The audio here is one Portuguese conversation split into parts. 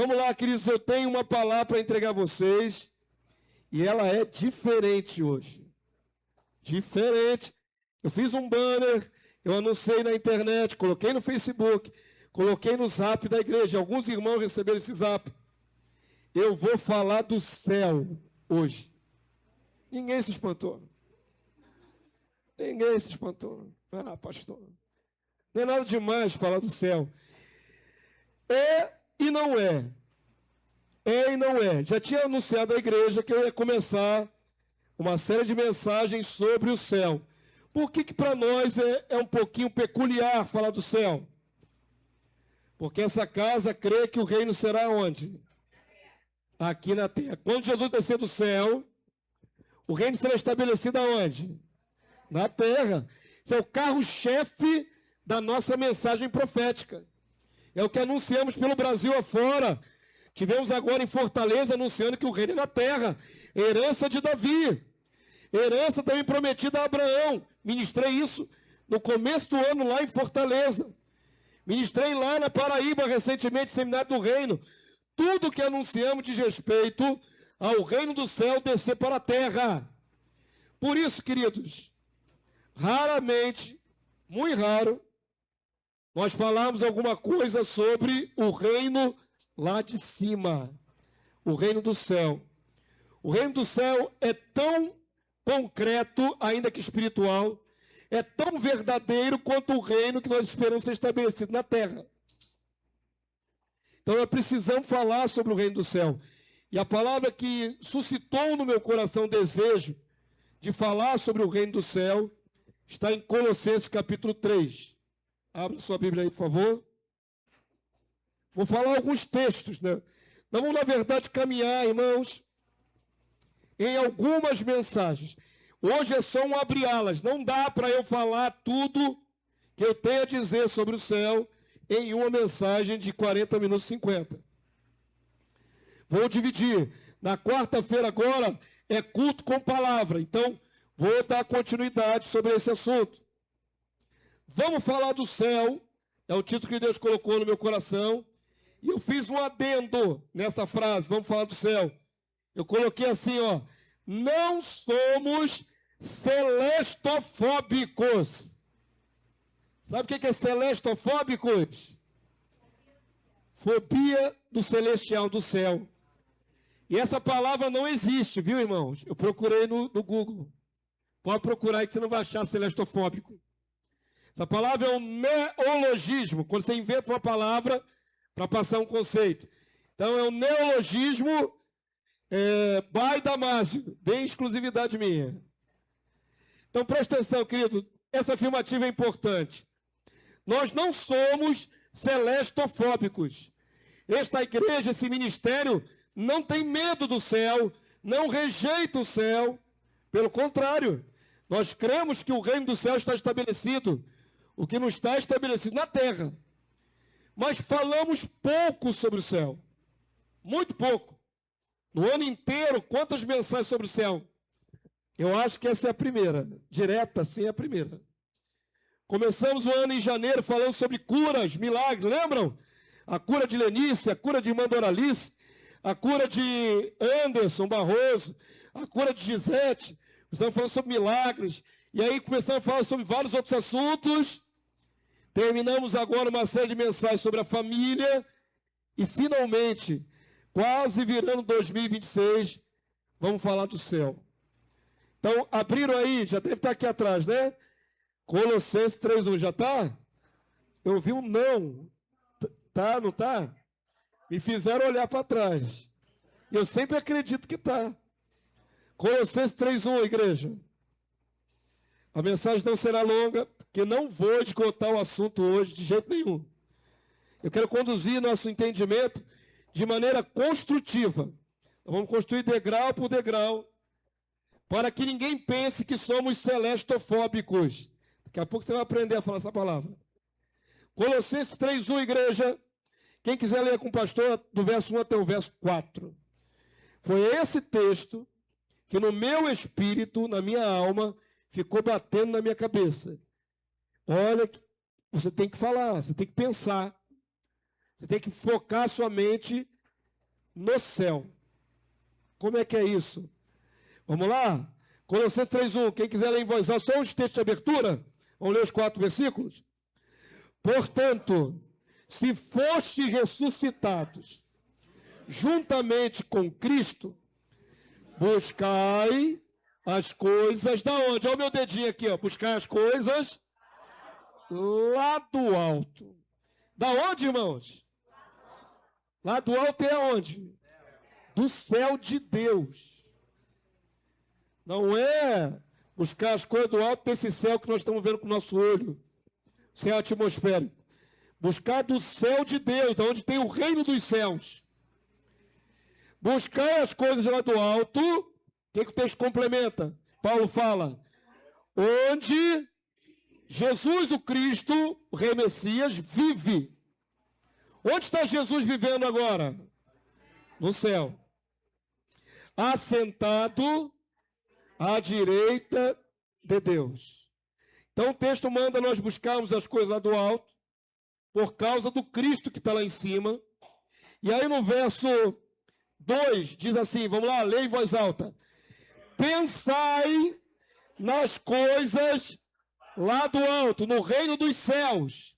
Vamos lá, queridos, eu tenho uma palavra para entregar a vocês e ela é diferente hoje. Diferente. Eu fiz um banner, eu anunciei na internet, coloquei no Facebook, coloquei no zap da igreja. Alguns irmãos receberam esse zap. Eu vou falar do céu hoje. Ninguém se espantou. Ninguém se espantou. Ah, pastor, não é nada demais falar do céu. É e não é. É e não é. Já tinha anunciado à igreja que eu ia começar uma série de mensagens sobre o céu. Por que para nós é um pouquinho peculiar falar do céu? Porque essa casa crê que o reino será onde? Aqui na terra. Quando Jesus descer do céu, o reino será estabelecido aonde? Na terra. Esse é o carro-chefe da nossa mensagem profética. É o que anunciamos pelo Brasil afora. Tivemos agora em Fortaleza anunciando que o reino é na terra. Herança de Davi. Herança também prometida a Abraão. Ministrei isso no começo do ano lá em Fortaleza. Ministrei lá na Paraíba recentemente, Seminário do Reino. Tudo que anunciamos diz respeito ao reino do céu descer para a terra. Por isso, queridos, raramente, muito raro, nós falamos alguma coisa sobre o reino lá de cima, o reino do céu. O reino do céu é tão concreto, ainda que espiritual, é tão verdadeiro quanto o reino que nós esperamos ser estabelecido na terra. Então nós precisamos falar sobre o reino do céu. E a palavra que suscitou no meu coração o desejo de falar sobre o reino do céu está em Colossenses capítulo 3. Abra sua Bíblia aí, por favor. Vou falar alguns textos, né? Nós vamos, na verdade, caminhar, irmãos, em algumas mensagens. Hoje é só um abri-alas. Não dá para eu falar tudo que eu tenho a dizer sobre o céu em uma mensagem de 40 minutos e 50. Vou dividir. Na quarta-feira agora é culto com palavra. Então, vou dar continuidade sobre esse assunto. Vamos falar do céu. É o título que Deus colocou no meu coração. E eu fiz um adendo nessa frase. Vamos falar do céu. Eu coloquei assim, ó. Não somos celestofóbicos. Sabe o que é celestofóbicos? Fobia do celestial, do céu. E essa palavra não existe, viu, irmãos? Eu procurei no Google. Pode procurar aí que você não vai achar celestofóbico. Essa palavra é um neologismo, quando você inventa uma palavra para passar um conceito. Então, é um neologismo by Damásio, bem exclusividade minha. Então, presta atenção, querido, essa afirmativa é importante. Nós não somos celestofóbicos. Esta igreja, esse ministério, não tem medo do céu, não rejeita o céu. Pelo contrário, nós cremos que o reino do céu está estabelecido, o que não está estabelecido na terra. Mas falamos pouco sobre o céu, muito pouco. No ano inteiro, quantas mensagens sobre o céu? Eu acho que essa é a primeira, direta, assim, é a primeira. Começamos o ano em janeiro falando sobre curas, milagres, lembram? A cura de Lenice, a cura de irmã Doralice, a cura de Anderson Barroso, a cura de Gisete. Começamos falando sobre milagres. E aí começamos a falar sobre vários outros assuntos. Terminamos agora uma série de mensagens sobre a família. E finalmente, quase virando 2026, vamos falar do céu. Então, abriram aí, já deve estar aqui atrás, né? Colossenses 3:1, já está? Eu vi um não. Tá, não tá? Me fizeram olhar para trás. Eu sempre acredito que tá. Colossenses 3:1, igreja. A mensagem não será longa, porque não vou esgotar o assunto hoje de jeito nenhum. Eu quero conduzir nosso entendimento de maneira construtiva. Vamos construir degrau por degrau, para que ninguém pense que somos celestofóbicos. Daqui a pouco você vai aprender a falar essa palavra. Colossenses 3:1, igreja. Quem quiser ler com o pastor, do verso 1 até o verso 4. Foi esse texto que no meu espírito, na minha alma, ficou batendo na minha cabeça. Olha, você tem que falar, você tem que pensar. Você tem que focar sua mente no céu. Como é que é isso? Vamos lá? Colossenses 3:1. Quem quiser ler em voz alta, só os textos de abertura. Vamos ler os 4 versículos? Portanto, se fostes ressuscitados juntamente com Cristo, buscai as coisas da onde? Olha o meu dedinho aqui, ó. Buscai as coisas lá do alto. Da onde, irmãos? Lá do alto é aonde? Do céu de Deus. Não é buscar as coisas do alto desse céu que nós estamos vendo com o nosso olho. Céu atmosférico. Buscar do céu de Deus, da onde tem o reino dos céus. Buscar as coisas lá do alto. O que o texto complementa? Paulo fala, onde Jesus, o Cristo, o Rei Messias, vive. Onde está Jesus vivendo agora? No céu. Assentado à direita de Deus. Então o texto manda nós buscarmos as coisas lá do alto, por causa do Cristo que está lá em cima. E aí no verso 2 diz assim, vamos lá, lê em voz alta. Pensai nas coisas lá do alto, no reino dos céus,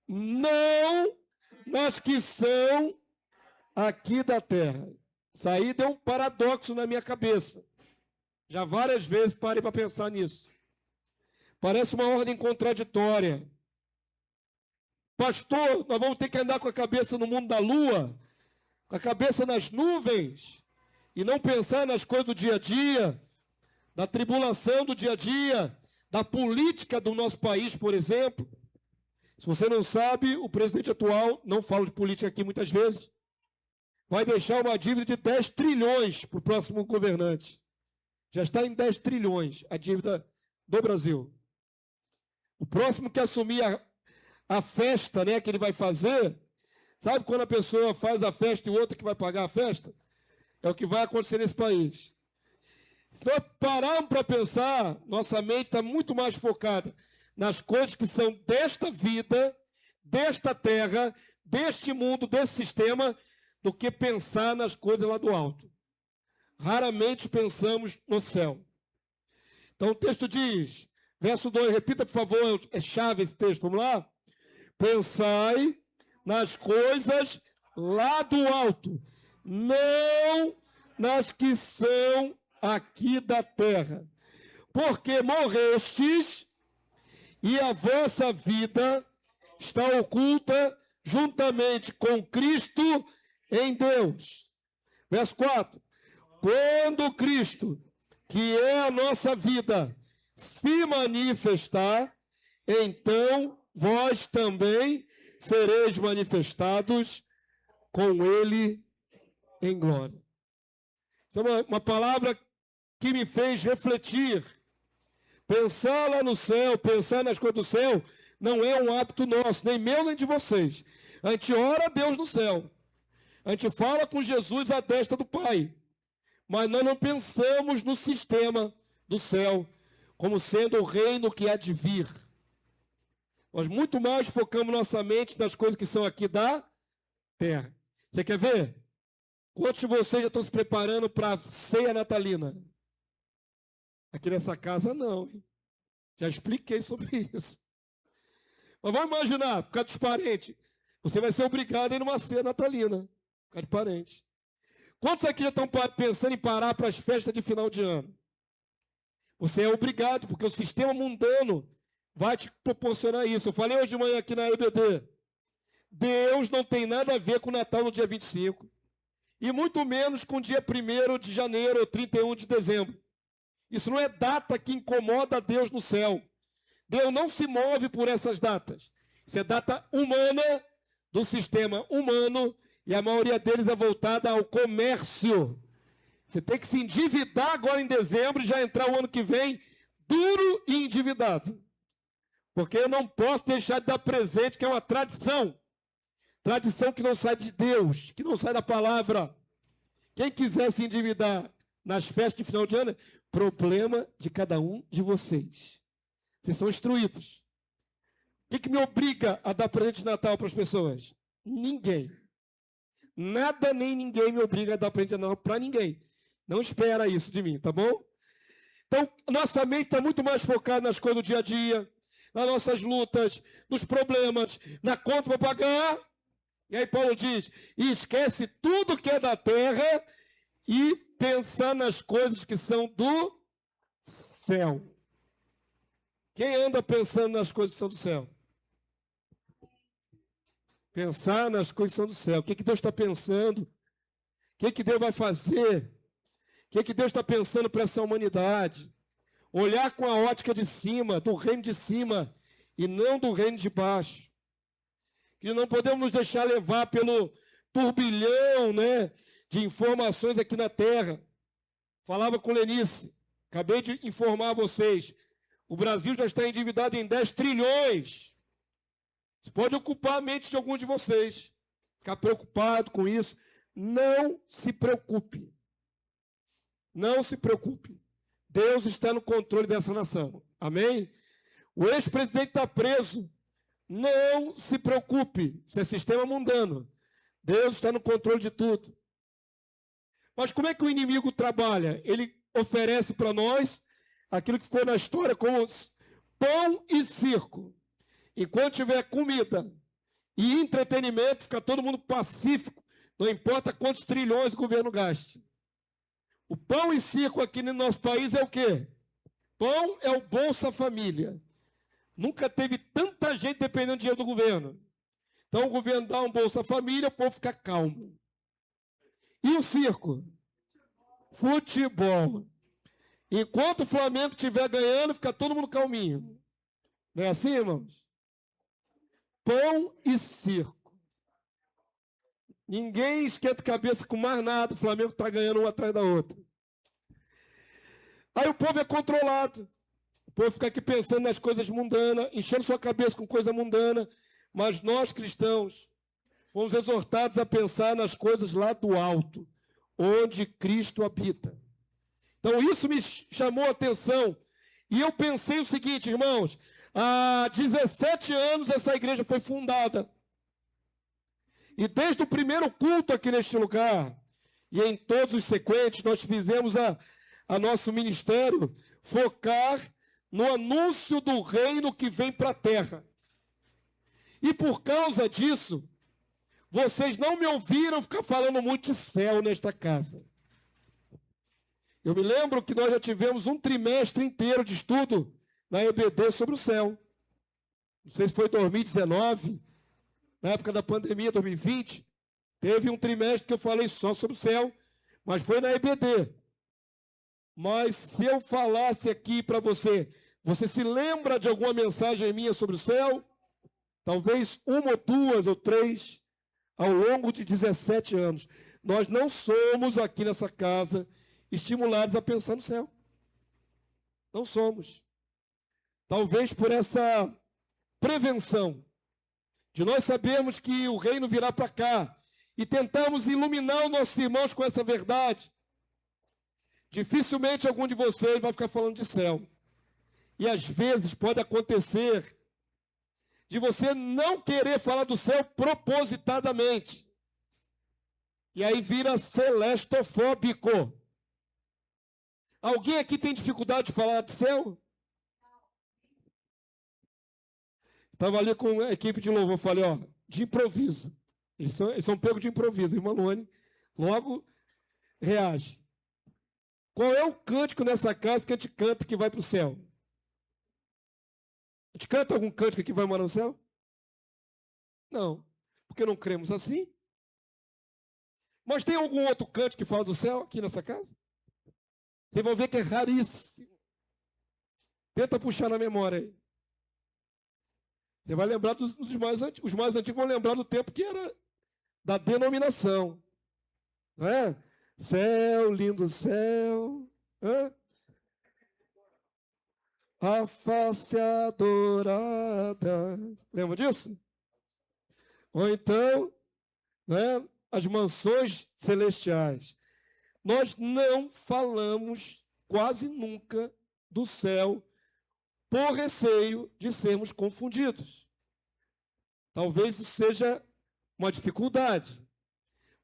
não nas que são aqui da terra. Isso aí deu um paradoxo na minha cabeça. Já várias vezes parei para pensar nisso. Parece uma ordem contraditória. Pastor, nós vamos ter que andar com a cabeça no mundo da lua, com a cabeça nas nuvens, e não pensar nas coisas do dia a dia, da tribulação do dia a dia, da política do nosso país, por exemplo. Se você não sabe, o presidente atual, não falo de política aqui muitas vezes, vai deixar uma dívida de 10 trilhões para o próximo governante. Já está em 10 trilhões a dívida do Brasil. O próximo que assumir a festa, né, que ele vai fazer, sabe quando a pessoa faz a festa e o outro que vai pagar a festa? É o que vai acontecer nesse país. Se nós pararmos para pensar, nossa mente está muito mais focada nas coisas que são desta vida, desta terra, deste mundo, desse sistema, do que pensar nas coisas lá do alto. Raramente pensamos no céu. Então o texto diz, verso 2, repita por favor, é chave esse texto, vamos lá? Pensai nas coisas lá do alto, não nas que são aqui da terra. Porque morrestes e a vossa vida está oculta juntamente com Cristo em Deus. Verso 4. Quando Cristo, que é a nossa vida, se manifestar, então vós também sereis manifestados com Ele em glória. Essa é uma palavra que me fez refletir. Pensar lá no céu, pensar nas coisas do céu, não é um hábito nosso, nem meu nem de vocês. A gente ora a Deus no céu. A gente fala com Jesus à destra do Pai. Mas nós não pensamos no sistema do céu como sendo o reino que há de vir. Nós muito mais focamos nossa mente nas coisas que são aqui da terra. Você quer ver? Quantos de vocês já estão se preparando para a ceia natalina? Aqui nessa casa não, hein? Já expliquei sobre isso. Mas vamos imaginar, por causa dos parentes, você vai ser obrigado a ir numa ceia natalina, por causa de parentes. Quantos aqui já estão pensando em parar para as festas de final de ano? Você é obrigado, porque o sistema mundano vai te proporcionar isso. Eu falei hoje de manhã aqui na EBD. Deus não tem nada a ver com o Natal no dia 25. E muito menos com o dia 1º de janeiro ou 31 de dezembro. Isso não é data que incomoda a Deus no céu. Deus não se move por essas datas. Isso é data humana, do sistema humano, e a maioria deles é voltada ao comércio. Você tem que se endividar agora em dezembro e já entrar o ano que vem duro e endividado. Porque eu não posso deixar de dar presente, que é uma tradição. Tradição que não sai de Deus, que não sai da palavra. Quem quiser se endividar nas festas de final de ano, problema de cada um de vocês. Vocês são instruídos. O que me obriga a dar presente de Natal para as pessoas? Ninguém. Nada nem ninguém me obriga a dar presente não para ninguém. Não espera isso de mim, tá bom? Então, nossa mente está muito mais focada nas coisas do dia a dia, nas nossas lutas, nos problemas, na conta para pagar. E aí Paulo diz, e esquece tudo que é da terra e pensar nas coisas que são do céu. Quem anda pensando nas coisas que são do céu? Pensar nas coisas que são do céu. O que Deus está pensando? O que Deus vai fazer? O que Deus está pensando para essa humanidade? Olhar com a ótica de cima, do reino de cima, e não do reino de baixo. Que não podemos nos deixar levar pelo turbilhão, né, de informações aqui na terra. Falava com Lenice, acabei de informar a vocês, o Brasil já está endividado em 10 trilhões. Isso pode ocupar a mente de alguns de vocês. Ficar preocupado com isso. Não se preocupe. Não se preocupe. Deus está no controle dessa nação. Amém? O ex-presidente está preso. Não se preocupe. Isso é sistema mundano. Deus está no controle de tudo. Mas como é que o inimigo trabalha? Ele oferece para nós aquilo que ficou na história como pão e circo. Enquanto tiver comida e entretenimento, fica todo mundo pacífico, não importa quantos trilhões o governo gaste. O pão e circo aqui no nosso país é o quê? Pão é o Bolsa Família. Nunca teve tanta gente dependendo do dinheiro do governo. Então o governo dá um Bolsa Família, o povo fica calmo. E o circo? Futebol. Enquanto o Flamengo estiver ganhando, fica todo mundo calminho. Não é assim, irmãos? Pão e circo. Ninguém esquenta a cabeça com mais nada. O Flamengo está ganhando uma atrás da outra. Aí o povo é controlado. O povo fica aqui pensando nas coisas mundanas, enchendo sua cabeça com coisa mundana. Mas nós, cristãos, fomos exortados a pensar nas coisas lá do alto, onde Cristo habita. Então isso me chamou a atenção. E eu pensei o seguinte, irmãos, há 17 anos essa igreja foi fundada. E desde o primeiro culto aqui neste lugar, e em todos os sequentes, nós fizemos a nosso ministério focar no anúncio do reino que vem para a terra. E por causa disso, vocês não me ouviram ficar falando muito de céu nesta casa. Eu me lembro que nós já tivemos um trimestre inteiro de estudo na EBD sobre o céu. Não sei se foi 2019, na época da pandemia, 2020. Teve um trimestre que eu falei só sobre o céu, mas foi na EBD. Mas se eu falasse aqui para você, você se lembra de alguma mensagem minha sobre o céu? Talvez uma ou duas ou três, ao longo de 17 anos. Nós não somos aqui nessa casa estimulados a pensar no céu. Não somos. Talvez por essa prevenção de nós sabermos que o reino virá para cá e tentamos iluminar os nossos irmãos com essa verdade. Dificilmente algum de vocês vai ficar falando de céu. E às vezes pode acontecer de você não querer falar do céu propositadamente. E aí vira celestofóbico. Alguém aqui tem dificuldade de falar do céu? Estava ali com a equipe de louvor, falei, ó, de improviso. Eles são pegos de improviso. Irmã Luane logo reage. Qual é o cântico nessa casa que a gente canta que vai para o céu? A gente canta algum cântico que vai morar no céu? Não, porque não cremos assim. Mas tem algum outro cântico que fala do céu aqui nessa casa? Vocês vão ver que é raríssimo. Tenta puxar na memória aí. Você vai lembrar dos mais antigos. Os mais antigos vão lembrar do tempo que era da denominação. Não é? Céu, lindo céu. Hã? A face adorada. Lembra disso? Ou então, né, as mansões celestiais. Nós não falamos quase nunca do céu por receio de sermos confundidos. Talvez isso seja uma dificuldade.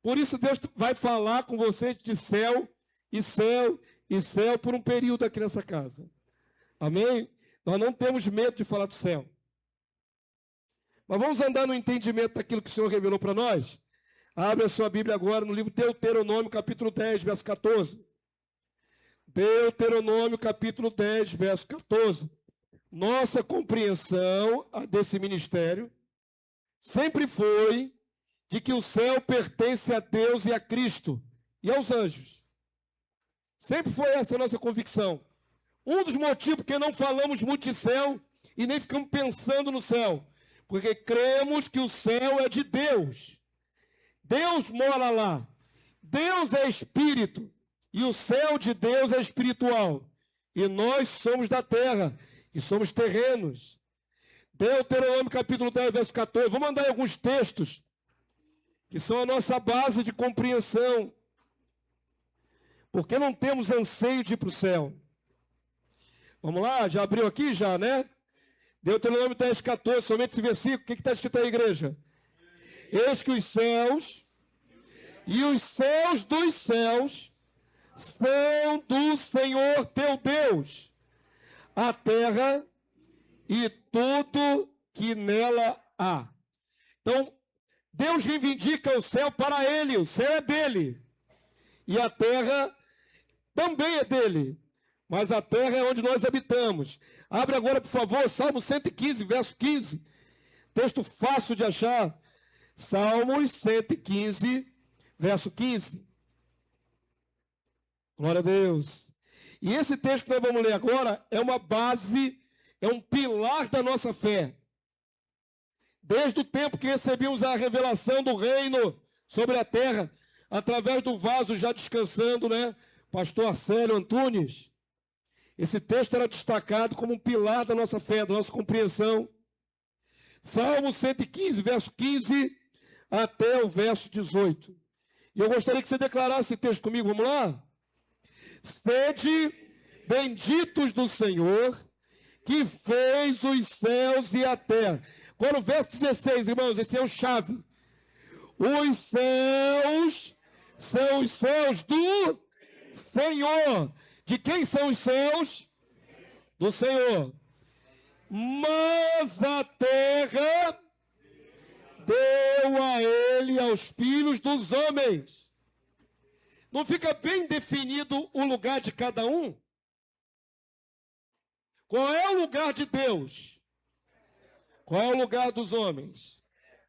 Por isso Deus vai falar com vocês de céu e céu e céu por um período aqui nessa casa. Amém? Nós não temos medo de falar do céu. Mas vamos andar no entendimento daquilo que o Senhor revelou para nós? Abre a sua Bíblia agora no livro Deuteronômio, capítulo 10, verso 14. Deuteronômio, capítulo 10, verso 14. Nossa compreensão desse ministério sempre foi de que o céu pertence a Deus e a Cristo e aos anjos. Sempre foi essa a nossa convicção. Um dos motivos que não falamos muito de céu e nem ficamos pensando no céu, porque cremos que o céu é de Deus. Deus mora lá. Deus é espírito e o céu de Deus é espiritual. E nós somos da terra e somos terrenos. Deuteronômio capítulo 10, verso 14. Vou mandar alguns textos que são a nossa base de compreensão. Porque não temos anseio de ir para o céu. Vamos lá? Já abriu aqui já, né? Deuteronômio 10, 14, somente esse versículo. O que está escrito aí, igreja? Eis que os céus e os céus dos céus são do Senhor teu Deus, a terra e tudo que nela há. Então, Deus reivindica o céu para ele, o céu é dele. E a terra também é dele. Mas a terra é onde nós habitamos. Abre agora, por favor, Salmo 115, verso 15. Texto fácil de achar. Salmos 115, verso 15. Glória a Deus. E esse texto que nós vamos ler agora é uma base, é um pilar da nossa fé. Desde o tempo que recebemos a revelação do reino sobre a terra, através do vaso já descansando, né? Pastor Arcélio Antunes. Esse texto era destacado como um pilar da nossa fé, da nossa compreensão. Salmo 115, verso 15 até o verso 18. E eu gostaria que você declarasse esse texto comigo, vamos lá? Sede benditos do Senhor, que fez os céus e a terra. Agora o verso 16, irmãos, esse é o chave. Os céus são os céus do Senhor. De quem são os céus? Do Senhor. Mas a terra deu a ele, aos filhos dos homens. Não fica bem definido o lugar de cada um? Qual é o lugar de Deus? Qual é o lugar dos homens?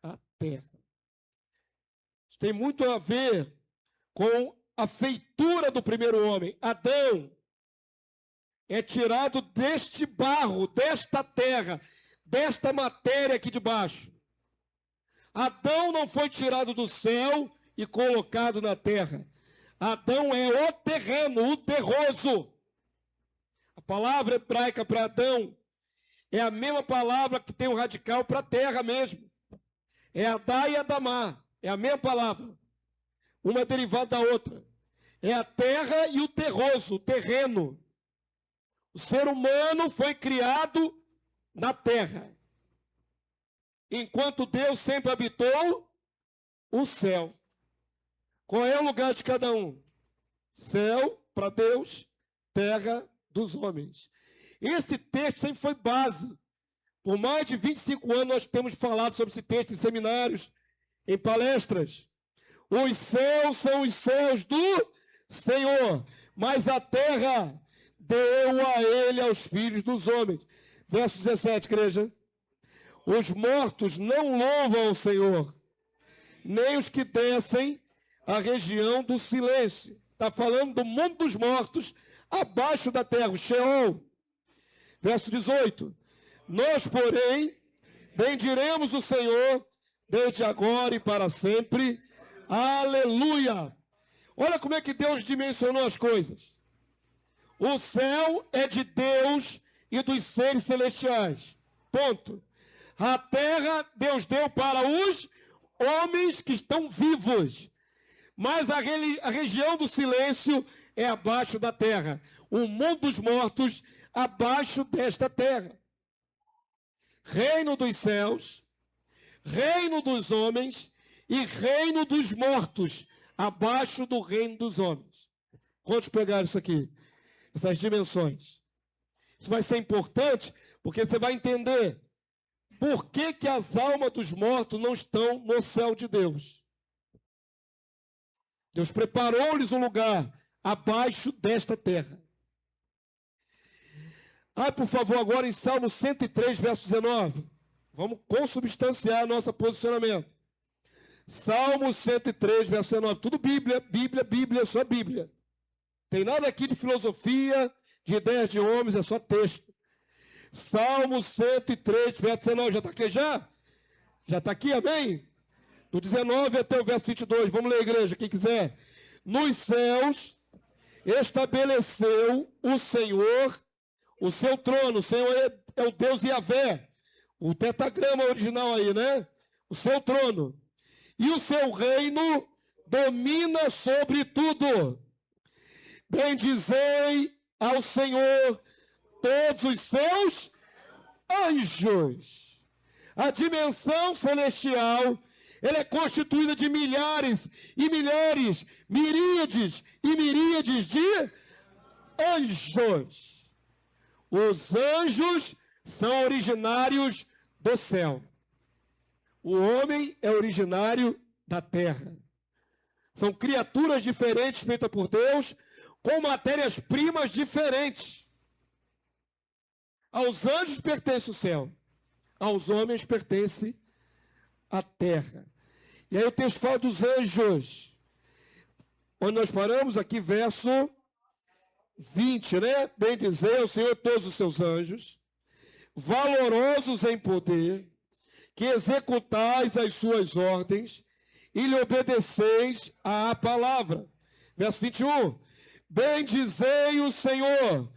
A terra. Isso tem muito a ver com a feitura do primeiro homem. Adão é tirado deste barro, desta terra, desta matéria aqui de baixo. Adão não foi tirado do céu e colocado na terra. Adão é o terreno, o terroso. A palavra hebraica para Adão é a mesma palavra que tem um radical para a terra mesmo. É Adá e Adamá. É a mesma palavra. Uma derivada da outra. É a terra e o terroso, o terreno. O ser humano foi criado na terra. Enquanto Deus sempre habitou o céu. Qual é o lugar de cada um? Céu para Deus, terra dos homens. Esse texto sempre foi base. Por mais de 25 anos nós temos falado sobre esse texto em seminários, em palestras. Os céus são os céus do Senhor, mas a terra deu a ele, aos filhos dos homens. Verso 17, igreja. Os mortos não louvam o Senhor, nem os que descem a região do silêncio. Está falando do mundo dos mortos, abaixo da terra, o Sheol. Verso 18. Nós, porém, bendiremos o Senhor desde agora e para sempre. Aleluia! Olha como é que Deus dimensionou as coisas. O céu é de Deus e dos seres celestiais. Ponto. A terra Deus deu para os homens que estão vivos. Mas a região do silêncio é abaixo da terra. O mundo dos mortos abaixo desta terra. Reino dos céus, reino dos homens e reino dos mortos, abaixo do reino dos homens. Quantos pegaram isso aqui? Essas dimensões. Isso vai ser importante, porque você vai entender por que que as almas dos mortos não estão no céu de Deus. Deus preparou-lhes um lugar abaixo desta terra. Por favor, agora em Salmo 103, verso 19. Vamos consubstanciar nosso posicionamento. Salmo 103, verso 19. Tudo Bíblia, Bíblia, Bíblia, só Bíblia. Tem nada aqui de filosofia, de ideias de homens, é só texto. Salmo 103, verso 19. Já está aqui já? Já está aqui, amém? Do 19 até o verso 22. Vamos ler, igreja, quem quiser. Nos céus estabeleceu o Senhor o seu trono. O Senhor é o Deus Yahvé. O tetagrama original aí, né? O seu trono. E o seu reino domina sobre tudo. Bendizei ao Senhor todos os seus anjos. A dimensão celestial, ela é constituída de milhares e milhares, miríades e miríades de anjos. Os anjos são originários do céu. O homem é originário da terra. São criaturas diferentes feitas por Deus, com matérias-primas diferentes. Aos anjos pertence o céu, aos homens pertence a terra. E aí o texto fala dos anjos. Onde nós paramos? Aqui, verso 20, né? Bendizei ao Senhor todos os seus anjos, valorosos em poder, que executais as suas ordens e lhe obedeceis à palavra. Verso 21. Bendizei o Senhor,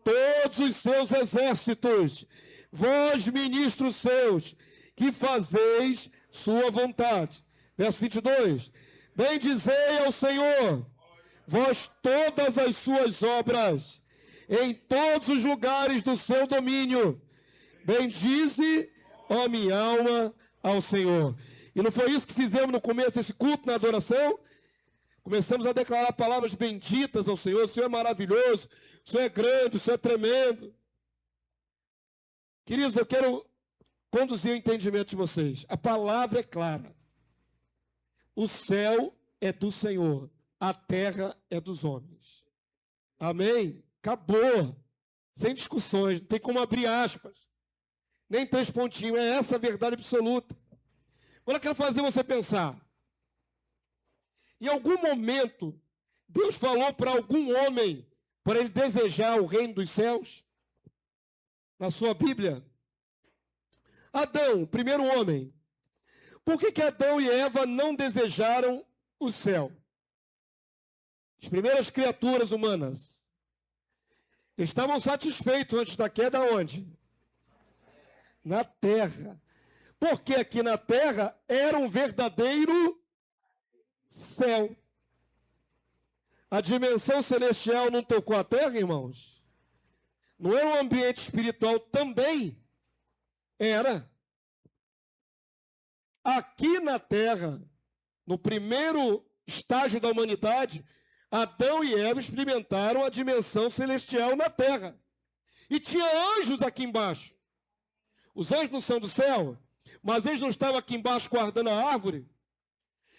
todos os seus exércitos, vós, ministros seus, que fazeis sua vontade. Verso 22. Bendizei ao Senhor, vós todas as suas obras, em todos os lugares do seu domínio. Bendize, ó minha alma, ao Senhor. E não foi isso que fizemos no começo desse culto, na adoração? Começamos a declarar palavras benditas ao Senhor. O Senhor é maravilhoso, o Senhor é grande, o Senhor é tremendo. Queridos, eu quero conduzir o entendimento de vocês. A palavra é clara. O céu é do Senhor, a terra é dos homens. Amém? Acabou. Sem discussões, não tem como abrir aspas. Nem 3 pontinhos, é essa a verdade absoluta. Agora eu quero fazer você pensar. Em algum momento, Deus falou para algum homem, para ele desejar o reino dos céus? Na sua Bíblia? Adão, o primeiro homem. Por que Adão e Eva não desejaram o céu? As primeiras criaturas humanas. Estavam satisfeitos antes da queda onde? Na terra. Porque aqui na terra era um verdadeiro céu. A dimensão celestial não tocou a terra, irmãos? Não era um ambiente espiritual também? Era. Aqui na terra, no primeiro estágio da humanidade, Adão e Eva experimentaram a dimensão celestial na terra. E tinha anjos aqui embaixo. Os anjos não são do céu, mas eles não estavam aqui embaixo guardando a árvore.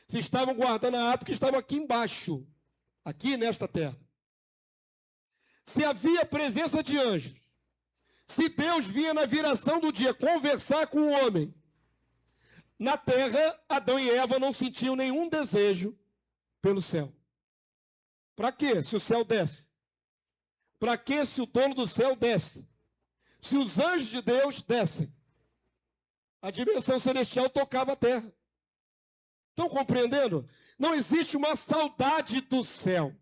Se estavam guardando a árvore, porque estavam aqui embaixo, aqui nesta terra. Se havia presença de anjos, se Deus vinha na viração do dia conversar com o homem, na terra, Adão e Eva não sentiam nenhum desejo pelo céu. Para quê? Se o céu desce. Para quê? Se o dono do céu desce. Se os anjos de Deus descem. A dimensão celestial tocava a terra. Estão compreendendo? Não existe uma saudade do céu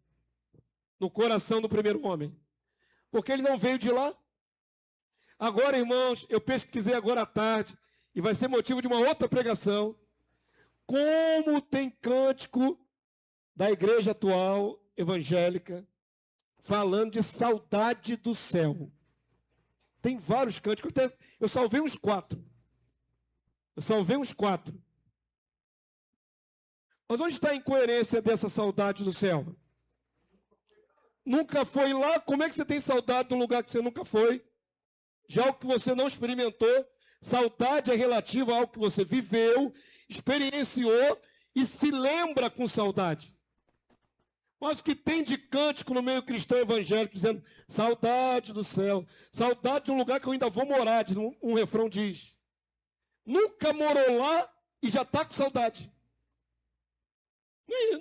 no coração do primeiro homem. Porque ele não veio de lá. Agora, irmãos, eu pesquisei agora à tarde, e vai ser motivo de uma outra pregação, como tem cântico da igreja atual, evangélica, falando de saudade do céu. Tem vários cânticos, eu salvei uns 4. Mas onde está a incoerência dessa saudade do céu? Nunca foi lá, como é que você tem saudade de um lugar que você nunca foi? Já o que você não experimentou, saudade é relativa ao que você viveu, experienciou e se lembra com saudade. Mas o que tem de cântico no meio cristão evangélico dizendo saudade do céu, saudade de um lugar que eu ainda vou morar, um refrão diz. Nunca morou lá e já está com saudade.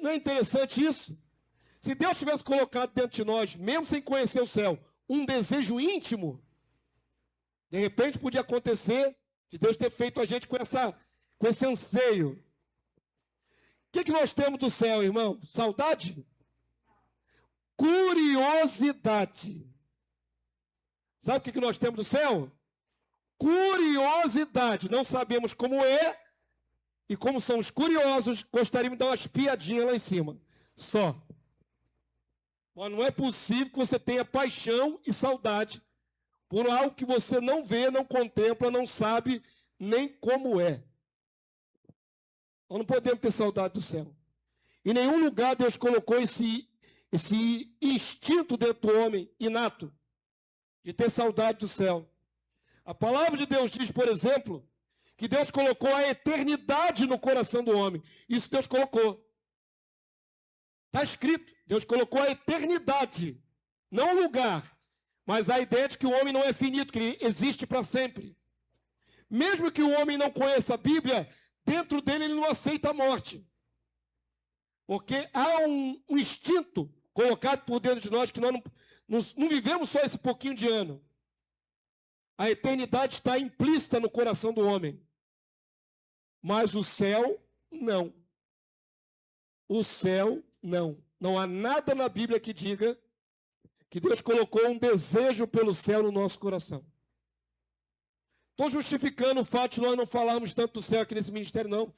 Não é interessante isso? Se Deus tivesse colocado dentro de nós, mesmo sem conhecer o céu, um desejo íntimo, de repente podia acontecer de Deus ter feito a gente com esse anseio. O que nós temos do céu, irmão? Saudade? Curiosidade. Sabe o que nós temos do céu? Curiosidade. Não sabemos como é, e como são os curiosos, gostaríamos de dar uma espiadinha lá em cima. Só. Mas não é possível que você tenha paixão e saudade por algo que você não vê, não contempla, não sabe nem como é. Nós não podemos ter saudade do céu. Em nenhum lugar Deus colocou esse instinto dentro do homem, inato, de ter saudade do céu. A palavra de Deus diz, por exemplo, que Deus colocou a eternidade no coração do homem. Isso Deus colocou. Está escrito, Deus colocou a eternidade, não o lugar, mas a ideia de que o homem não é finito, que ele existe para sempre. Mesmo que o homem não conheça a Bíblia, dentro dele ele não aceita a morte. Porque há um instinto colocado por dentro de nós que nós não vivemos só esse pouquinho de ano. A eternidade está implícita no coração do homem. Mas o céu, não. O céu, não. Não há nada na Bíblia que diga que Deus colocou um desejo pelo céu no nosso coração. Estou justificando o fato de nós não falarmos tanto do céu aqui nesse ministério, não.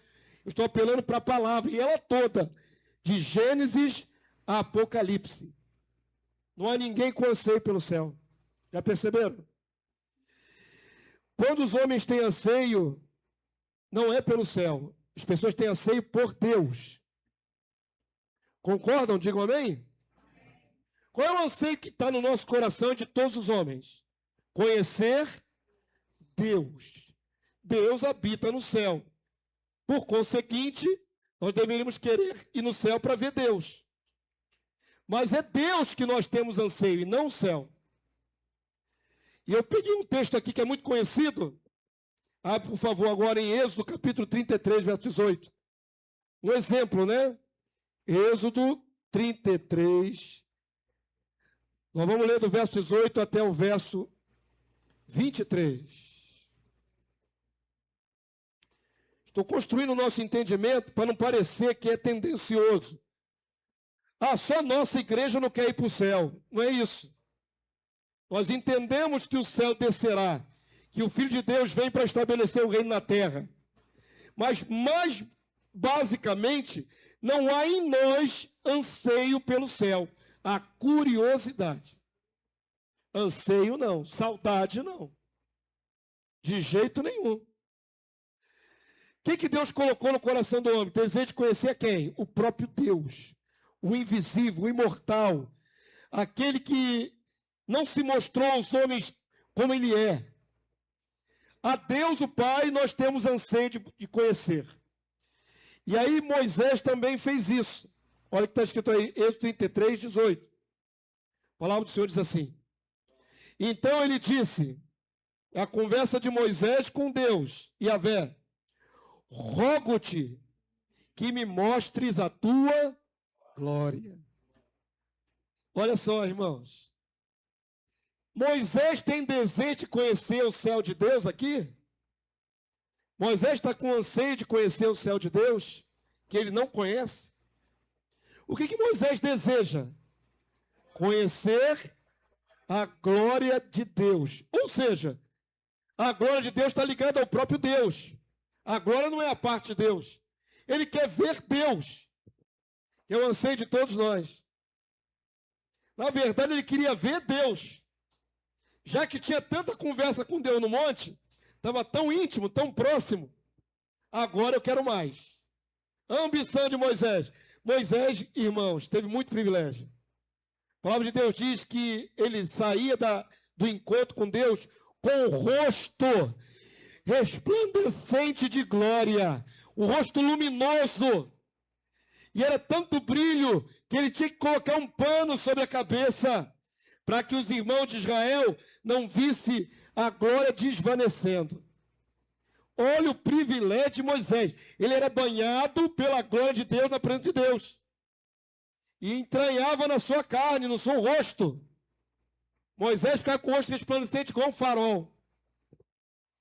Eu estou apelando para a palavra, e ela toda, de Gênesis a Apocalipse. Não há ninguém com anseio pelo céu. Já perceberam? Quando os homens têm anseio, não é pelo céu. As pessoas têm anseio por Deus. Concordam? Digam amém? Qual é o anseio que está no nosso coração de todos os homens? Conhecer Deus. Deus habita no céu. Por conseguinte, nós deveríamos querer ir no céu para ver Deus. Mas é Deus que nós temos anseio e não o céu. E eu peguei um texto aqui que é muito conhecido. Abre, por favor, agora em Êxodo, capítulo 33, verso 18. Um exemplo, né? Êxodo 33. Nós vamos ler do verso 18 até o verso 23. Estou construindo o nosso entendimento para não parecer que é tendencioso. Ah, só nossa igreja não quer ir para o céu. Não é isso. Nós entendemos que o céu descerá, que o Filho de Deus vem para estabelecer o reino na terra. Mas, mais basicamente, não há em nós anseio pelo céu. Há curiosidade. Anseio não, saudade não. De jeito nenhum. O que Deus colocou no coração do homem? Desejo de conhecer quem? O próprio Deus. O invisível, o imortal. Aquele que não se mostrou aos homens como ele é. A Deus, o Pai, nós temos anseio de conhecer. E aí Moisés também fez isso. Olha o que está escrito aí, Êxodo 33, 18. A palavra do Senhor diz assim. Então ele disse, a conversa de Moisés com Deus, Yahvé, rogo-te que me mostres a tua glória. Olha só, irmãos. Moisés tem desejo de conhecer o céu de Deus aqui? Moisés está com anseio de conhecer o céu de Deus, que ele não conhece? O que Moisés deseja? Conhecer a glória de Deus. Ou seja, a glória de Deus está ligada ao próprio Deus. A glória não é a parte de Deus. Ele quer ver Deus. É o anseio de todos nós. Na verdade, ele queria ver Deus. Já que tinha tanta conversa com Deus no monte, estava tão íntimo, tão próximo, agora eu quero mais. A ambição de Moisés. Moisés, irmãos, teve muito privilégio. A palavra de Deus diz que ele saía do encontro com Deus com o rosto resplandecente de glória, o rosto luminoso. E era tanto brilho que ele tinha que colocar um pano sobre a cabeça para que os irmãos de Israel não vissem a glória desvanecendo. Olha o privilégio de Moisés. Ele era banhado pela glória de Deus na presença de Deus. E entranhava na sua carne, no seu rosto. Moisés ficava com o rosto resplandecente igual um farol.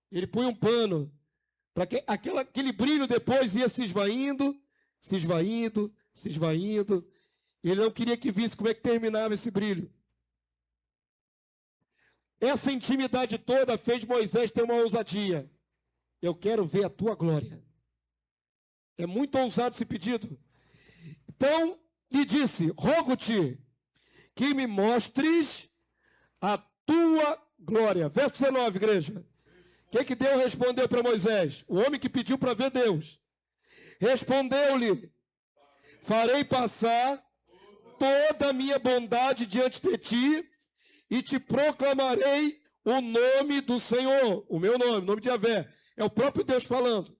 Ele punha um pano para que aquele brilho depois ia se esvaindo, se esvaindo, se esvaindo. E ele não queria que visse como é que terminava esse brilho. Essa intimidade toda fez Moisés ter uma ousadia. Eu quero ver a tua glória. É muito ousado esse pedido. Então, lhe disse, rogo-te que me mostres a tua glória. Verso 19, igreja. O que Deus respondeu para Moisés? O homem que pediu para ver Deus. Respondeu-lhe, farei passar toda a minha bondade diante de ti e te proclamarei o nome do Senhor, o meu nome, o nome de Yahvé. É o próprio Deus falando.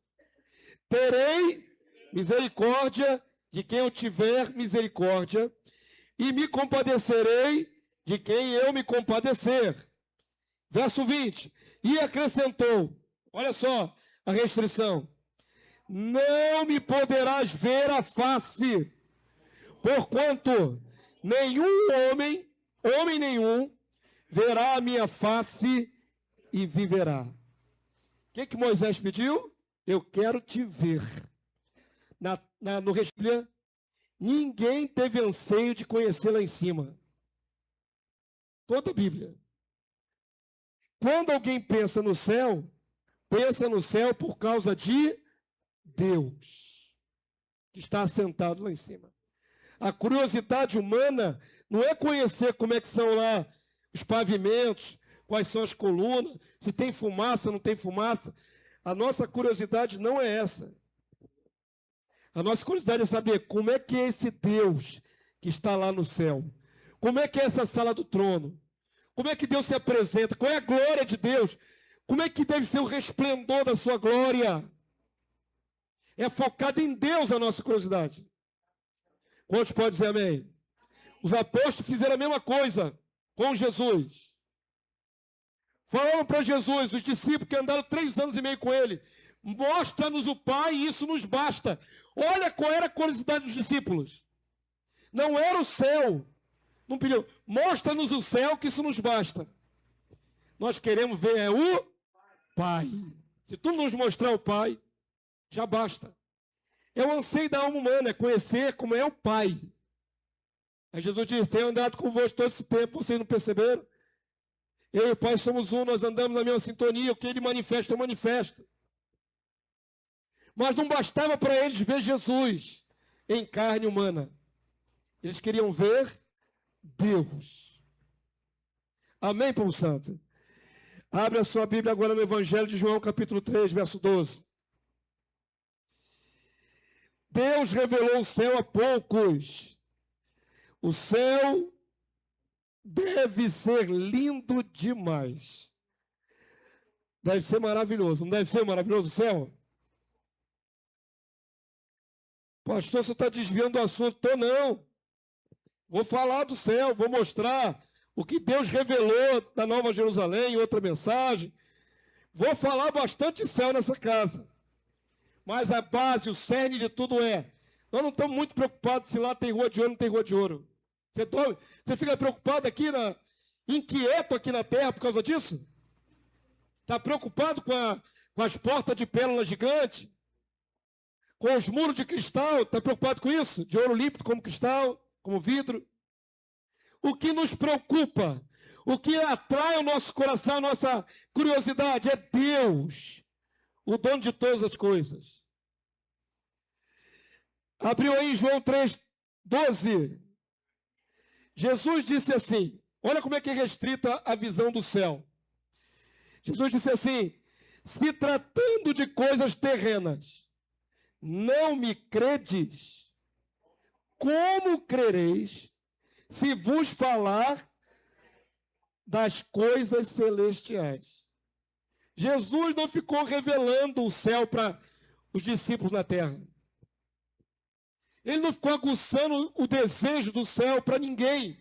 Terei misericórdia de quem eu tiver misericórdia e me compadecerei de quem eu me compadecer. Verso 20. E acrescentou, olha só a restrição. Não me poderás ver a face, porquanto nenhum homem nenhum, verá a minha face e viverá. O que Moisés pediu? Eu quero te ver. No Bíblia, ninguém teve anseio de conhecer lá em cima. Toda a Bíblia. Quando alguém pensa no céu por causa de Deus, que está assentado lá em cima. A curiosidade humana não é conhecer como é que são lá os pavimentos, quais são as colunas, se tem fumaça, não tem fumaça. A nossa curiosidade não é essa. A nossa curiosidade é saber como é que é esse Deus que está lá no céu. Como é que é essa sala do trono? Como é que Deus se apresenta? Qual é a glória de Deus? Como é que deve ser o resplendor da sua glória? É focado em Deus a nossa curiosidade. Quantos podem dizer amém? Os apóstolos fizeram a mesma coisa com Jesus. Falaram para Jesus, os discípulos que andaram 3 anos e meio com ele, mostra-nos o Pai e isso nos basta. Olha qual era a curiosidade dos discípulos. Não era o céu. Não pediu, mostra-nos o céu que isso nos basta. Nós queremos ver o Pai. Se tu nos mostrar o Pai, já basta. É o anseio da alma humana, é conhecer como é o Pai. Aí Jesus diz, tenho andado convosco todo esse tempo, vocês não perceberam? Eu e o Pai somos um, nós andamos na mesma sintonia, o que Ele manifesta, eu manifesto. Mas não bastava para eles ver Jesus em carne humana. Eles queriam ver Deus. Amém, povo santo? Abre a sua Bíblia agora no Evangelho de João, capítulo 3, verso 12. Deus revelou o céu a poucos. O céu deve ser lindo demais. Deve ser maravilhoso. Não deve ser maravilhoso o céu? Pastor, você está desviando do assunto. Estou não. Vou falar do céu, vou mostrar o que Deus revelou da Nova Jerusalém, outra mensagem. Vou falar bastante de céu nessa casa. Mas a base, o cerne de tudo é, nós não estamos muito preocupados se lá tem rua de ouro ou não tem rua de ouro. Você fica preocupado aqui, inquieto aqui na terra por causa disso? Está preocupado com as portas de pérola gigante? Com os muros de cristal? Está preocupado com isso? De ouro límpido como cristal, como vidro? O que nos preocupa, o que atrai o nosso coração, a nossa curiosidade é Deus, o dono de todas as coisas. Abriu aí em João 3, 12. Jesus disse assim, olha como é que é restrita a visão do céu. Jesus disse assim, se tratando de coisas terrenas, não me credes? Como crereis se vos falar das coisas celestiais? Jesus não ficou revelando o céu para os discípulos na terra. Ele não ficou aguçando o desejo do céu para ninguém.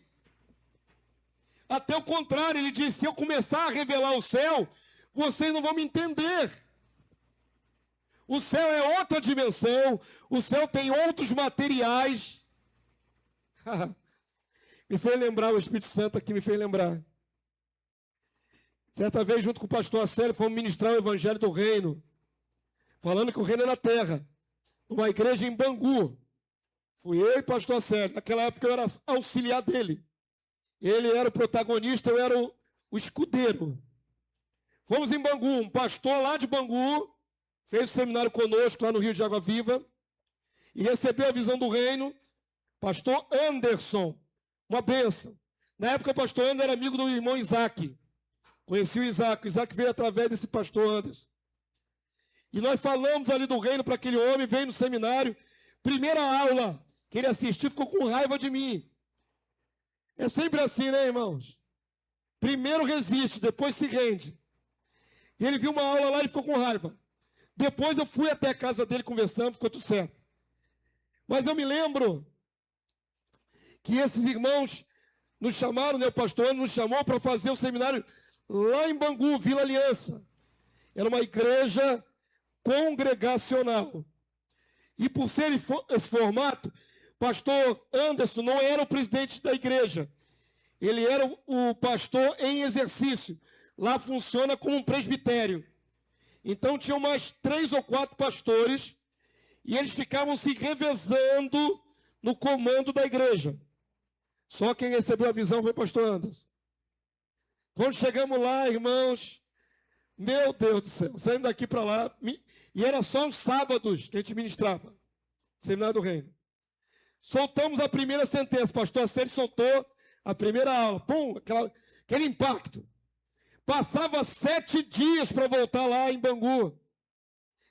Até o contrário, ele disse: se eu começar a revelar o céu, vocês não vão me entender. O céu é outra dimensão, o céu tem outros materiais. Me fez lembrar, o Espírito Santo aqui me fez lembrar. Certa vez, junto com o pastor Acélio, fomos ministrar o Evangelho do Reino, falando que o reino é na terra, numa igreja em Bangu. Fui eu e o pastor Acélio. Naquela época eu era auxiliar dele. Ele era o protagonista, eu era o escudeiro. Fomos em Bangu, um pastor lá de Bangu fez o seminário conosco lá no Rio de Água Viva e recebeu a visão do reino. Pastor Anderson, uma bênção. Na época o pastor Anderson era amigo do irmão Isaac. Conheci o Isaac veio através desse pastor Anderson. E nós falamos ali do reino para aquele homem, veio no seminário. Primeira aula que ele assistiu, ficou com raiva de mim. É sempre assim, né, irmãos? Primeiro resiste, depois se rende. E ele viu uma aula lá e ficou com raiva. Depois eu fui até a casa dele, conversando, ficou tudo certo. Mas eu me lembro que esses irmãos nos chamaram, né, o pastor nos chamou para fazer o seminário lá em Bangu, Vila Aliança. Era uma igreja congregacional. E por ser esse formato, pastor Anderson não era o presidente da igreja. Ele era o pastor em exercício. Lá funciona como um presbitério. Então tinham mais 3 ou 4 pastores e eles ficavam se revezando no comando da igreja. Só quem recebeu a visão foi o pastor Anderson. Quando chegamos lá, irmãos, meu Deus do céu, saímos daqui para lá, e era só os sábados que a gente ministrava, Seminário do Reino. Soltamos a primeira sentença, o pastor Acélio soltou a primeira aula, pum, aquele impacto. Passava 7 dias para voltar lá em Bangu.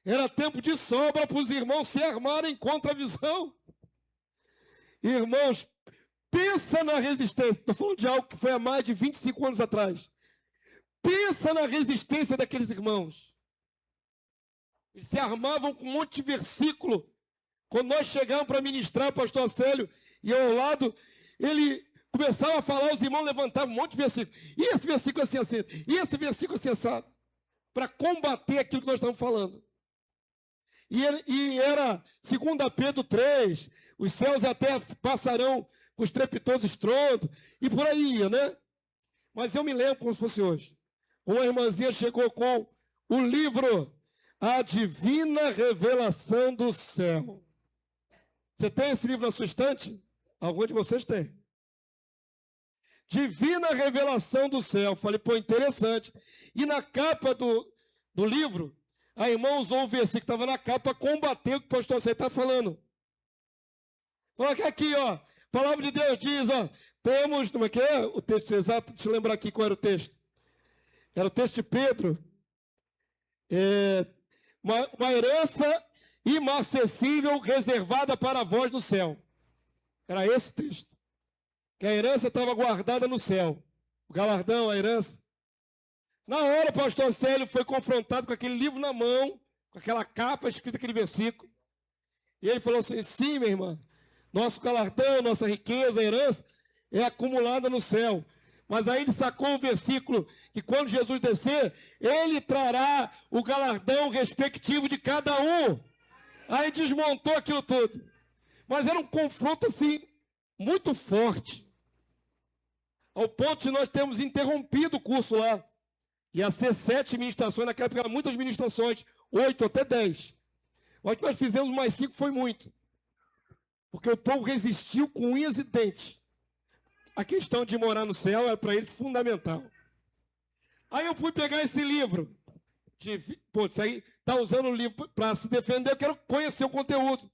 Era tempo de sobra para os irmãos se armarem contra a visão. Irmãos, pensa na resistência. Estou falando de algo que foi há mais de 25 anos atrás. Pensa na resistência daqueles irmãos. Eles se armavam com um monte de versículo. Quando nós chegamos para ministrar, o pastor Acélio e eu ao lado, ele começava a falar, os irmãos levantavam um monte de versículo. E esse versículo assim, assim. E esse versículo assim, assado. Para combater aquilo que nós estamos falando. E era 2 Pedro 3, os céus e a terra passarão com estrepitoso estrondo, e por aí ia, né? Mas eu me lembro como se fosse hoje. Uma irmãzinha chegou com o livro A Divina Revelação do Céu. Você tem esse livro na sua estante? Algum de vocês tem. Divina Revelação do Céu. Falei, pô, interessante. E na capa do livro, a irmã usou um versículo que estava na capa para combater o que o pastor Acélio está falando. Olha aqui, ó. A palavra de Deus diz, ó. Temos, como é que é o texto exato? Deixa eu lembrar aqui qual era o texto. Era o texto de Pedro. Uma herança inacessível reservada para vós no céu. Era esse texto. Que a herança estava guardada no céu. O galardão, a herança. Na hora, o pastor Acélio foi confrontado com aquele livro na mão, com aquela capa escrita aquele versículo. E ele falou assim, sim, minha irmã, nosso galardão, nossa riqueza, a herança é acumulada no céu. Mas aí ele sacou o versículo que quando Jesus descer, ele trará o galardão respectivo de cada um. Aí desmontou aquilo tudo. Mas era um confronto assim, muito forte. Ao ponto de nós termos interrompido o curso lá. Ia ser 7 ministrações, naquela época eram muitas ministrações, 8 até 10. Mas que nós fizemos mais 5 foi muito. Porque o povo resistiu com unhas e dentes. A questão de morar no céu era para eles fundamental. Aí eu fui pegar esse livro. Pô, isso aí está usando o livro para se defender, eu quero conhecer o conteúdo.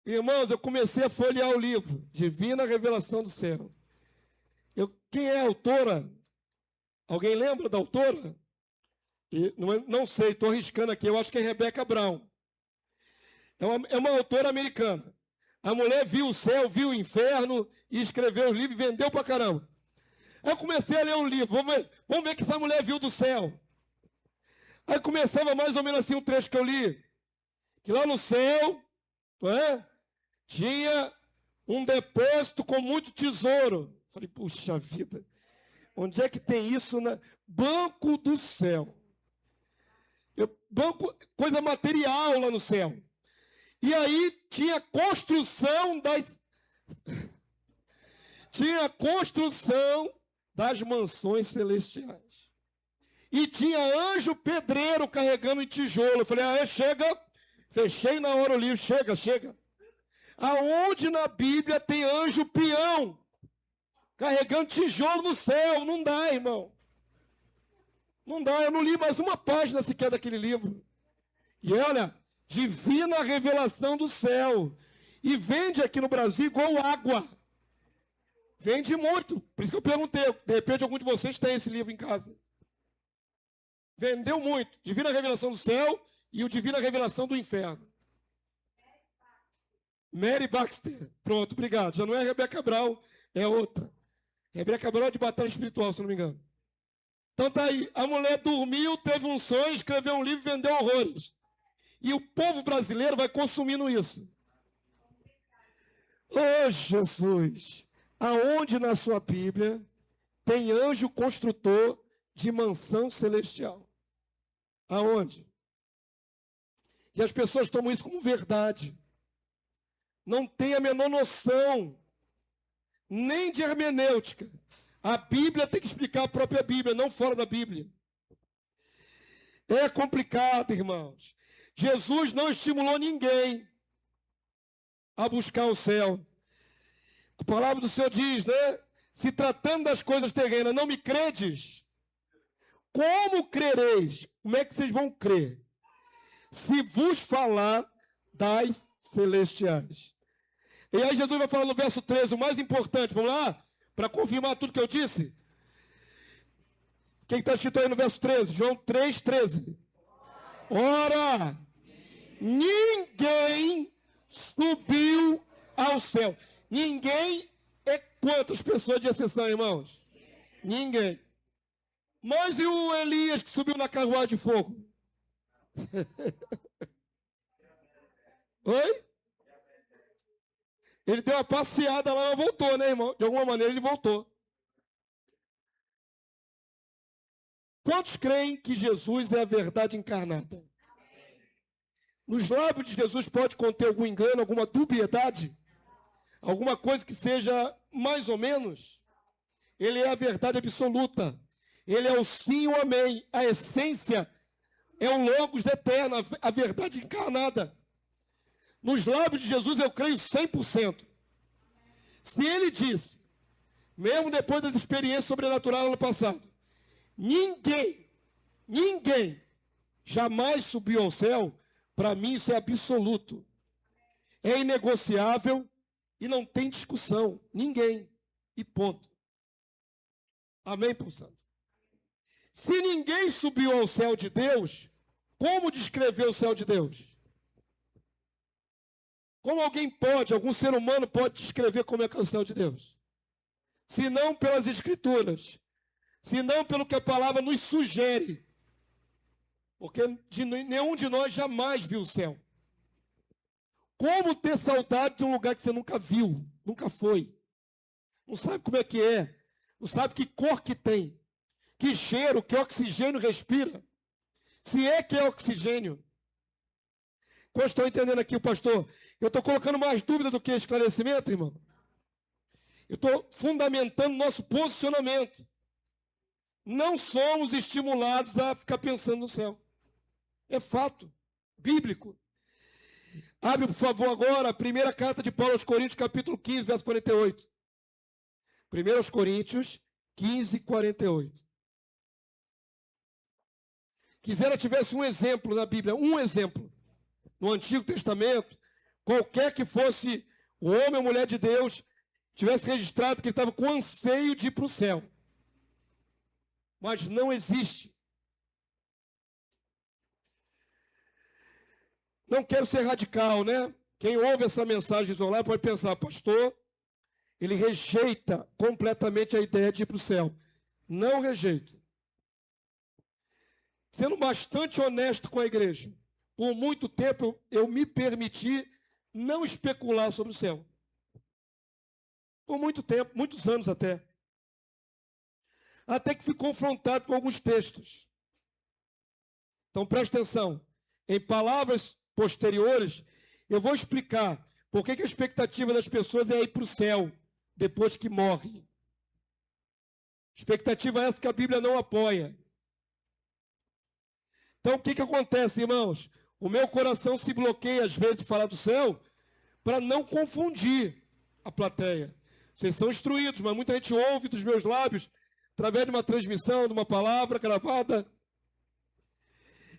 Irmãos, eu comecei a folhear o livro, Divina Revelação do Céu. Quem é a autora? Alguém lembra da autora? Não sei, estou arriscando aqui, eu acho que é Rebecca Brown. É uma autora americana. A mulher viu o céu, viu o inferno e escreveu os livros e vendeu pra caramba. Aí eu comecei a ler um livro. Vamos ver o que essa mulher viu do céu. Aí começava mais ou menos assim um trecho que eu li. Que lá no céu, não é? Tinha um depósito com muito tesouro. Falei, puxa vida, onde é que tem isso? Banco do céu. Banco, coisa material lá no céu. E aí tinha construção das mansões celestiais. E tinha anjo pedreiro carregando em tijolo. Eu falei, chega. Fechei na hora o livro, chega. Aonde na Bíblia tem anjo peão carregando tijolo no céu? Não dá, irmão. Não dá, eu não li mais uma página sequer daquele livro. E olha, divina revelação do céu. E vende aqui no Brasil igual água. Vende muito. Por isso que eu perguntei, de repente algum de vocês tem esse livro em casa. Vendeu muito. Divina revelação do céu e o divina revelação do inferno. Mary Baxter. Pronto, obrigado. Já não é Rebeca Cabral, é outra. Rebeca Cabral é de batalha espiritual, se não me engano. Então tá aí. A mulher dormiu, teve um sonho, escreveu um livro e vendeu horrores. E o povo brasileiro vai consumindo isso. Oh, Jesus! Aonde na sua Bíblia tem anjo construtor de mansão celestial? Aonde? E as pessoas tomam isso como verdade. Não tem a menor noção, nem de hermenêutica. A Bíblia tem que explicar a própria Bíblia, não fora da Bíblia. É complicado, irmãos. Jesus não estimulou ninguém a buscar o céu. A palavra do Senhor diz, né? Se tratando das coisas terrenas, não me credes? Como crereis? Como é que vocês vão crer? Se vos falar das celestiais. E aí Jesus vai falar no verso 13, o mais importante, vamos lá? Para confirmar tudo que eu disse. O que está escrito aí no verso 13? João 3,13. Ora, ninguém subiu ao céu. Ninguém é quantas pessoas de exceção, irmãos? Ninguém. Mas e o Elias que subiu na carruagem de fogo? Oi? Ele deu uma passeada lá, mas voltou, né, irmão? De alguma maneira ele voltou. Quantos creem que Jesus é a verdade encarnada? Nos lábios de Jesus pode conter algum engano, alguma dubiedade? Alguma coisa que seja mais ou menos? Ele é a verdade absoluta. Ele é o sim e o amém. A essência é o logos da eterna, a verdade encarnada. Nos lábios de Jesus eu creio 100%. Se ele disse, mesmo depois das experiências sobrenaturais no passado, ninguém jamais subiu ao céu, para mim isso é absoluto. É inegociável e não tem discussão. Ninguém. E ponto. Amém, por santo? Se ninguém subiu ao céu de Deus, como descrever o céu de Deus? Como algum ser humano pode descrever como é que é o céu de Deus? Se não pelas Escrituras, se não pelo que a palavra nos sugere. Porque nenhum de nós jamais viu o céu. Como ter saudade de um lugar que você nunca viu, nunca foi? Não sabe como é que é, não sabe que cor que tem, que cheiro, que oxigênio respira. Se é que é oxigênio. Como estão entendendo aqui o pastor? Eu estou colocando mais dúvida do que esclarecimento, irmão. Eu estou fundamentando nosso posicionamento. Não somos estimulados a ficar pensando no céu. É fato bíblico. Abre, por favor, agora a primeira carta de Paulo aos Coríntios, capítulo 15, verso 48. 1 Coríntios 15, 48. Quisera tivesse um exemplo na Bíblia, um exemplo. No Antigo Testamento, qualquer que fosse o homem ou mulher de Deus, tivesse registrado que ele estava com anseio de ir para o céu. Mas não existe. Não quero ser radical, né? Quem ouve essa mensagem isolada pode pensar, pastor, ele rejeita completamente a ideia de ir para o céu. Não rejeito. Sendo bastante honesto com a igreja, por muito tempo eu me permiti não especular sobre o céu. Por muito tempo, muitos anos até. Até que fui confrontado com alguns textos. Então preste atenção. Em palavras posteriores, eu vou explicar por que a expectativa das pessoas é ir para o céu depois que morre. Expectativa essa que a Bíblia não apoia. Então o que acontece, irmãos? O meu coração se bloqueia às vezes de falar do céu para não confundir a plateia. Vocês são instruídos, mas muita gente ouve dos meus lábios através de uma transmissão, de uma palavra gravada.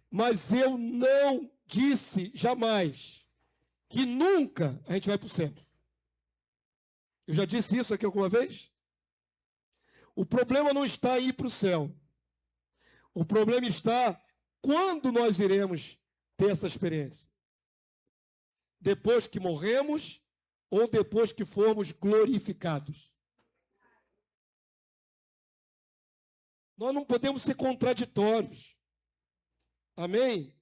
Mas eu não disse jamais que nunca a gente vai para o céu. Eu já disse isso aqui alguma vez? O problema não está em ir para o céu. O problema está quando nós iremos ter essa experiência. Depois que morremos ou depois que formos glorificados. Nós não podemos ser contraditórios. Amém?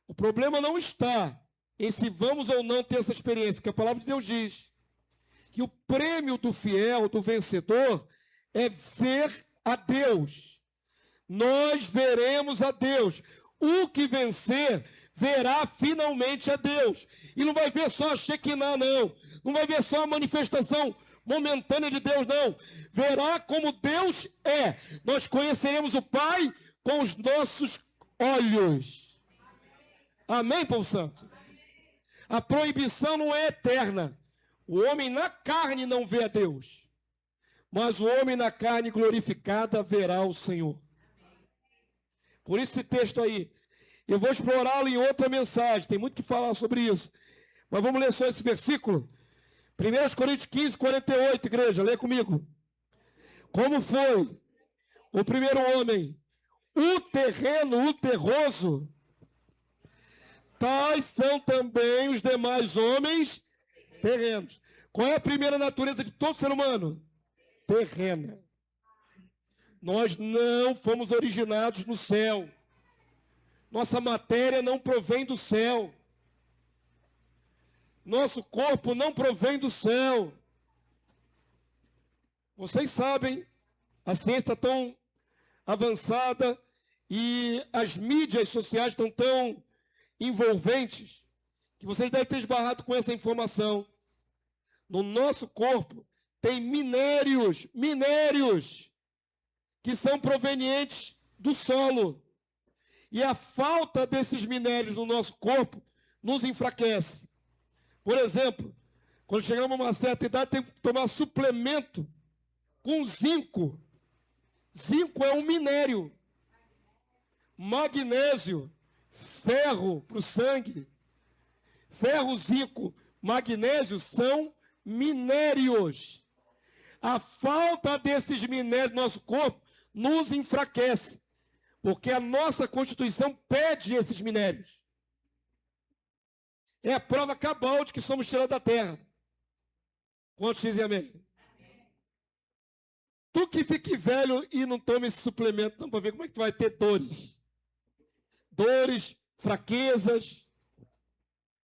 O problema não está em se vamos ou não ter essa experiência, que a palavra de Deus diz que o prêmio do fiel, do vencedor, é ver a Deus. Nós veremos a Deus. O que vencer, verá finalmente a Deus. E não vai ver só a Shekinah, não. Não vai ver só a manifestação momentânea de Deus, não. Verá como Deus é. Nós conheceremos o Pai com os nossos olhos. Amém, povo santo? A proibição não é eterna. O homem na carne não vê a Deus. Mas o homem na carne glorificada verá o Senhor. Por isso esse texto aí, eu vou explorá-lo em outra mensagem, tem muito que falar sobre isso. Mas vamos ler só esse versículo. 1 Coríntios 15, 48, igreja, lê comigo. Como foi o primeiro homem, o terreno, o terroso, tais são também os demais homens terrenos. Qual é a primeira natureza de todo ser humano? Terrena. Nós não fomos originados no céu. Nossa matéria não provém do céu. Nosso corpo não provém do céu. Vocês sabem, a ciência está tão avançada e as mídias sociais estão tão envolventes que vocês devem ter esbarrado com essa informação. No nosso corpo tem minérios que são provenientes do solo. E a falta desses minérios no nosso corpo nos enfraquece. Por exemplo, quando chegamos a uma certa idade, tem que tomar suplemento com zinco. Zinco é um minério. Magnésio, ferro para o sangue. Ferro, zinco, magnésio são minérios. A falta desses minérios no nosso corpo nos enfraquece, porque a nossa Constituição pede esses minérios. É a prova cabal de que somos tirados da terra. Quantos dizem amém? Tu que fique velho e não tome esse suplemento, não, para ver como é que tu vai ter dores. Dores, fraquezas.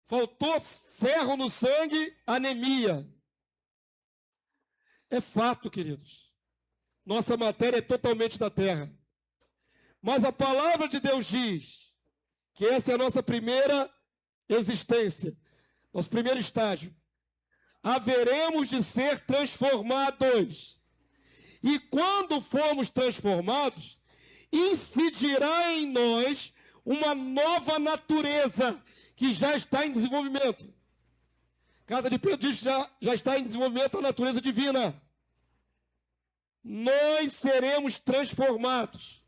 Faltou ferro no sangue, anemia. É fato, queridos. Nossa matéria é totalmente da terra. Mas a palavra de Deus diz que essa é a nossa primeira existência, nosso primeiro estágio. Haveremos de ser transformados. E quando formos transformados, incidirá em nós uma nova natureza que já está em desenvolvimento. Carta de Pedro diz que já está em desenvolvimento a natureza divina. Nós seremos transformados.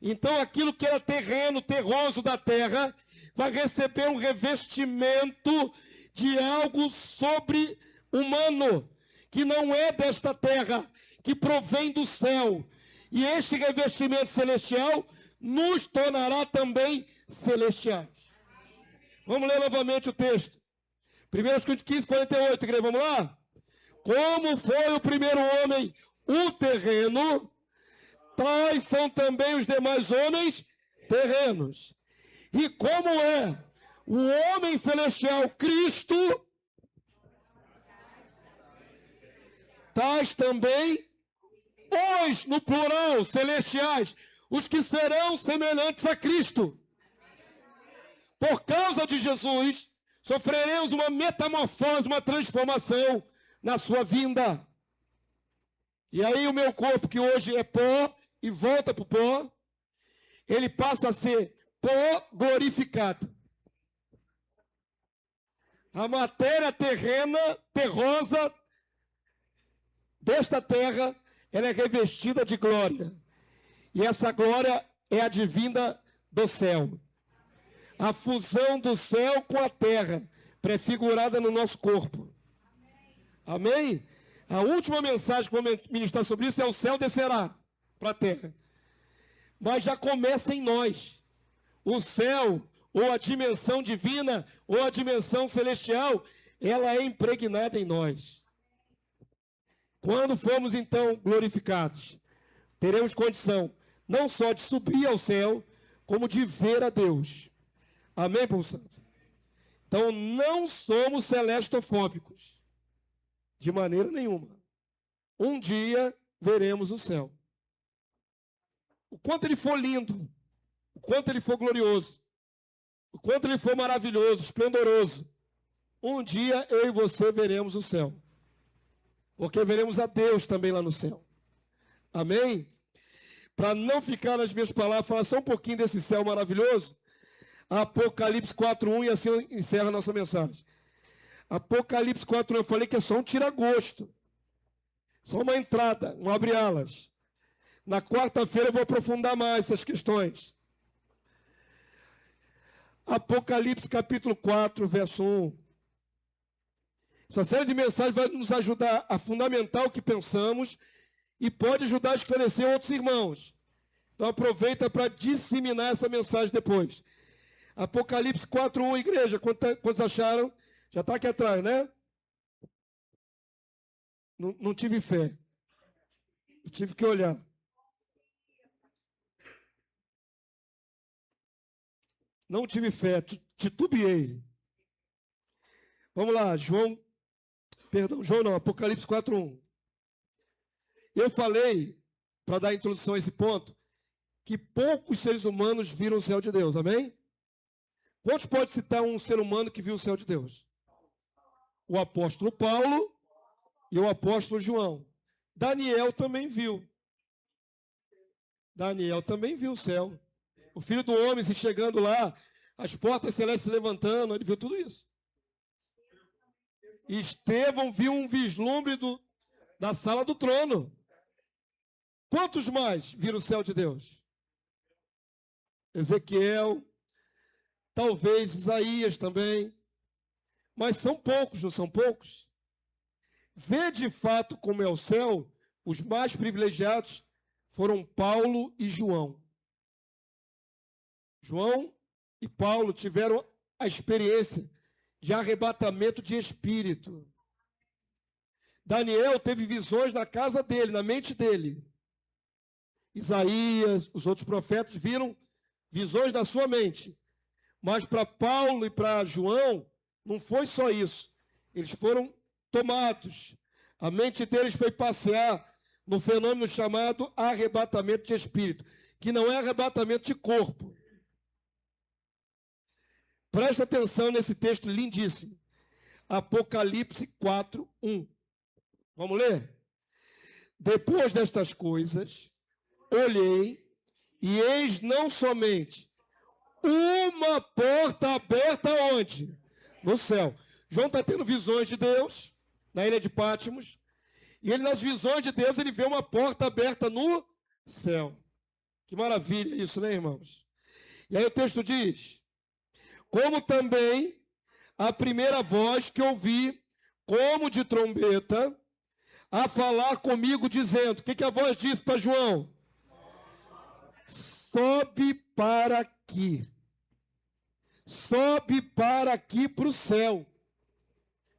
Então aquilo que era terreno, terroso da terra, vai receber um revestimento de algo sobre-humano, que não é desta terra, que provém do céu. E este revestimento celestial nos tornará também celestiais. Vamos ler novamente o texto. 1 Coríntios 15, 48, igreja, vamos lá? Como foi o primeiro homem, o terreno, tais são também os demais homens terrenos. E como é o homem celestial, Cristo, tais também os, no plural, celestiais, os que serão semelhantes a Cristo. Por causa de Jesus, sofreremos uma metamorfose, uma transformação na sua vinda. E aí o meu corpo, que hoje é pó e volta para o pó, ele passa a ser pó glorificado. A matéria terrena, terrosa, desta terra, ela é revestida de glória. E essa glória é advinda do céu. A fusão do céu com a terra, prefigurada no nosso corpo. Amém? A última mensagem que vou ministrar sobre isso é: o céu descerá para a terra. Mas já começa em nós. O céu, ou a dimensão divina, ou a dimensão celestial, ela é impregnada em nós. Quando formos então glorificados, teremos condição não só de subir ao céu, como de ver a Deus. Amém, povo santo? Então não somos celestofóbicos, de maneira nenhuma. Um dia veremos o céu. O quanto ele for lindo, o quanto ele for glorioso, o quanto ele for maravilhoso, esplendoroso, um dia eu e você veremos o céu. Porque veremos a Deus também lá no céu. Amém? Para não ficar nas minhas palavras, falar só um pouquinho desse céu maravilhoso, Apocalipse 4:1, e assim encerra a nossa mensagem. Apocalipse 4:1, eu falei que é só um tira-gosto. Só uma entrada, um abre-alas. Na quarta-feira eu vou aprofundar mais essas questões. Apocalipse capítulo 4, verso 1. Essa série de mensagens vai nos ajudar a fundamentar o que pensamos e pode ajudar a esclarecer outros irmãos. Então aproveita para disseminar essa mensagem depois. Apocalipse 4:1, igreja, quantos acharam? Já está aqui atrás, né? Não tive fé. Eu tive que olhar. Não tive fé, titubeei. Vamos lá, João não, Apocalipse 4:1. Eu falei, para dar introdução a esse ponto, que poucos seres humanos viram o céu de Deus, amém? Quantos pode citar um ser humano que viu o céu de Deus? O apóstolo Paulo e o apóstolo João. Daniel também viu. Daniel também viu o céu. O Filho do Homem se chegando lá, as portas celestes se levantando, ele viu tudo isso. Estevão viu um vislumbre da sala do trono. Quantos mais viram o céu de Deus? Ezequiel, talvez Isaías também. Mas são poucos, não são poucos? Ver de fato como é o céu, os mais privilegiados foram Paulo e João. João e Paulo tiveram a experiência de arrebatamento de espírito. Daniel teve visões na casa dele, na mente dele. Isaías, os outros profetas viram visões na sua mente. Mas para Paulo e para João, não foi só isso. Eles foram tomados. A mente deles foi passear no fenômeno chamado arrebatamento de espírito, que não é arrebatamento de corpo. Presta atenção nesse texto lindíssimo. Apocalipse 4:1. Vamos ler? Depois destas coisas, olhei, e eis não somente uma porta aberta onde? No céu. João está tendo visões de Deus, na ilha de Pátimos, e ele, nas visões de Deus, ele vê uma porta aberta no céu. Que maravilha isso, né, irmãos? E aí o texto diz: como também a primeira voz que ouvi, como de trombeta, a falar comigo, dizendo, o que a voz disse para João? Sobe para aqui. sobe para aqui para o céu.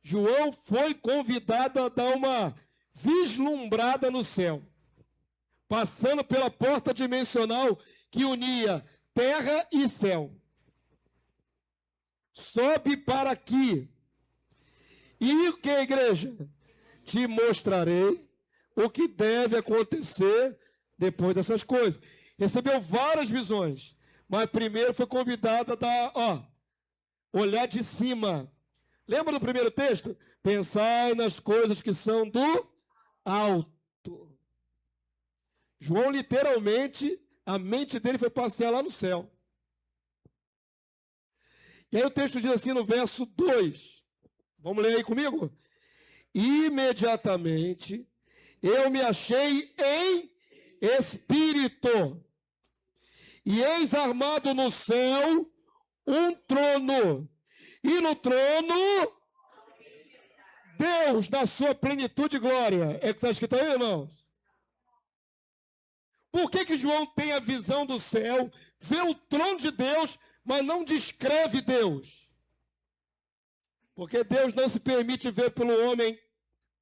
João foi convidado a dar uma vislumbrada no céu, passando pela porta dimensional que unia terra e céu. Sobe para aqui. E o que, igreja? Te mostrarei o que deve acontecer depois dessas coisas. Recebeu várias visões, mas primeiro foi convidado a dar, olhar de cima. Lembra do primeiro texto? Pensai nas coisas que são do alto. João, literalmente, a mente dele foi passear lá no céu. E aí o texto diz assim no verso 2. Vamos ler aí comigo? Imediatamente eu me achei em espírito, e eis armado no céu um trono, e no trono Deus na sua plenitude e glória. É o que está escrito aí, irmãos? Por que João tem a visão do céu, vê o trono de Deus, mas não descreve Deus? Porque Deus não se permite ver pelo homem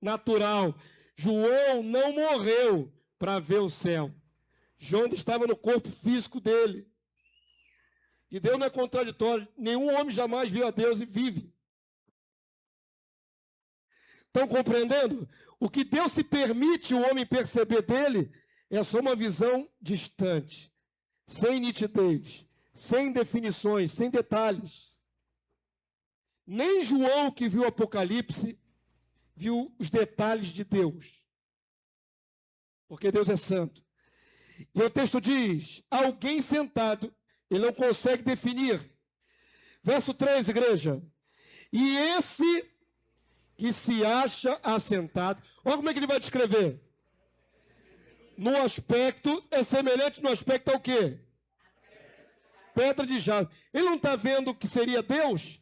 natural. João não morreu para ver o céu. João estava no corpo físico dele. E Deus não é contraditório. Nenhum homem jamais viu a Deus e vive. Estão compreendendo? O que Deus se permite o homem perceber dele é só uma visão distante, sem nitidez, sem definições, sem detalhes. Nem João, que viu o Apocalipse, viu os detalhes de Deus. Porque Deus é santo. E o texto diz, alguém sentado, ele não consegue definir. Verso 3, igreja. E esse que se acha assentado, olha como é que ele vai descrever. No aspecto, é semelhante no aspecto ao quê? Pedra de jaspe. Ele não está vendo o que seria Deus?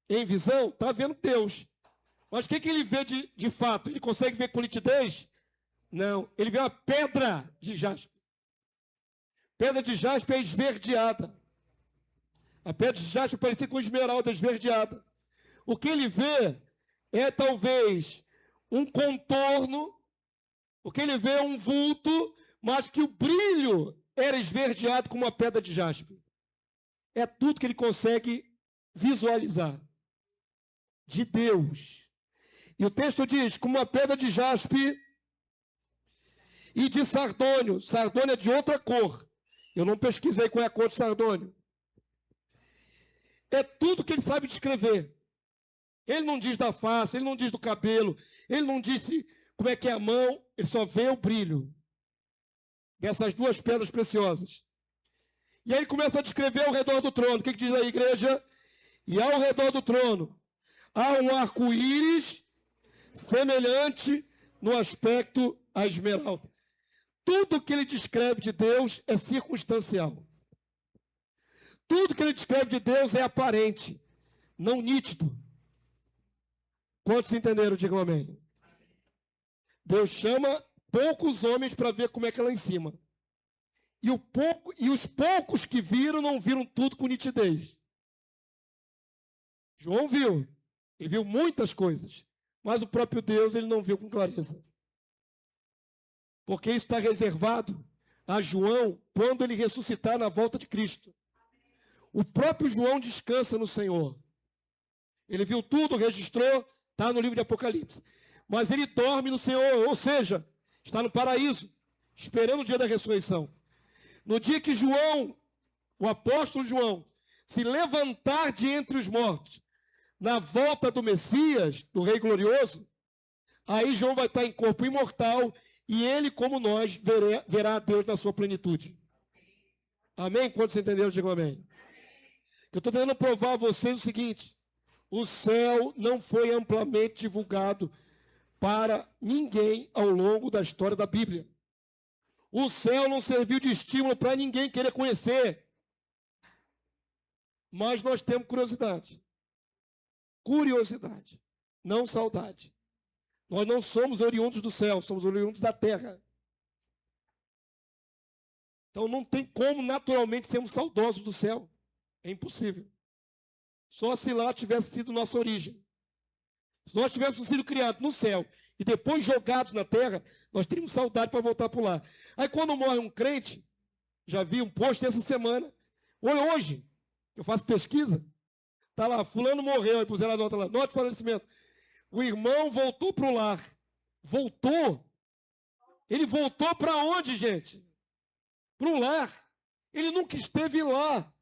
Em visão, está vendo Deus. Mas o que ele vê de fato? Ele consegue ver com nitidez? Não, ele vê uma pedra de jaspe. Pedra de jaspe é esverdeada. A pedra de jaspe parecia com esmeralda esverdeada. O que ele vê é talvez um contorno, o que ele vê é um vulto, mas que o brilho era esverdeado como uma pedra de jaspe. É tudo que ele consegue visualizar de Deus. E o texto diz, como uma pedra de jaspe e de sardônio. Sardônio é de outra cor. Eu não pesquisei qual é a cor de sardônio. É tudo que ele sabe descrever. Ele não diz da face, ele não diz do cabelo, ele não diz como é que é a mão, ele só vê o brilho dessas duas pedras preciosas. E aí ele começa a descrever ao redor do trono. O que diz a igreja? E ao redor do trono há um arco-íris semelhante no aspecto à esmeralda. Tudo que ele descreve de Deus é circunstancial. Tudo que ele descreve de Deus é aparente, não nítido. Quantos entenderam? Digam amém. Deus chama poucos homens para ver como é que é lá em cima. E os poucos que viram, não viram tudo com nitidez. João viu. Ele viu muitas coisas. Mas o próprio Deus ele não viu com clareza. Porque isso está reservado a João quando ele ressuscitar na volta de Cristo. O próprio João descansa no Senhor. Ele viu tudo, registrou, está no livro de Apocalipse. Mas ele dorme no Senhor, ou seja, está no paraíso, esperando o dia da ressurreição. No dia que João, o apóstolo João, se levantar de entre os mortos, na volta do Messias, do Rei Glorioso, aí João vai estar em corpo imortal e ele, como nós, verá a Deus na sua plenitude. Amém? Quantos entenderam, digam amém. Eu estou tentando provar a vocês o seguinte: o céu não foi amplamente divulgado para ninguém ao longo da história da Bíblia. O céu não serviu de estímulo para ninguém querer conhecer. Mas nós temos curiosidade. Curiosidade, não saudade. Nós não somos oriundos do céu, somos oriundos da terra. Então não tem como naturalmente sermos saudosos do céu. É impossível. Só se lá tivesse sido nossa origem. Se nós tivéssemos sido criados no céu e depois jogados na terra, nós teríamos saudade para voltar para lá. Aí quando morre um crente, já vi um post essa semana, ou hoje, eu faço pesquisa, está lá, fulano morreu, aí puseram a nota lá, nota de falecimento. O irmão voltou para o lar. Voltou. Ele voltou para onde, gente? Para o lar. Ele nunca esteve lá.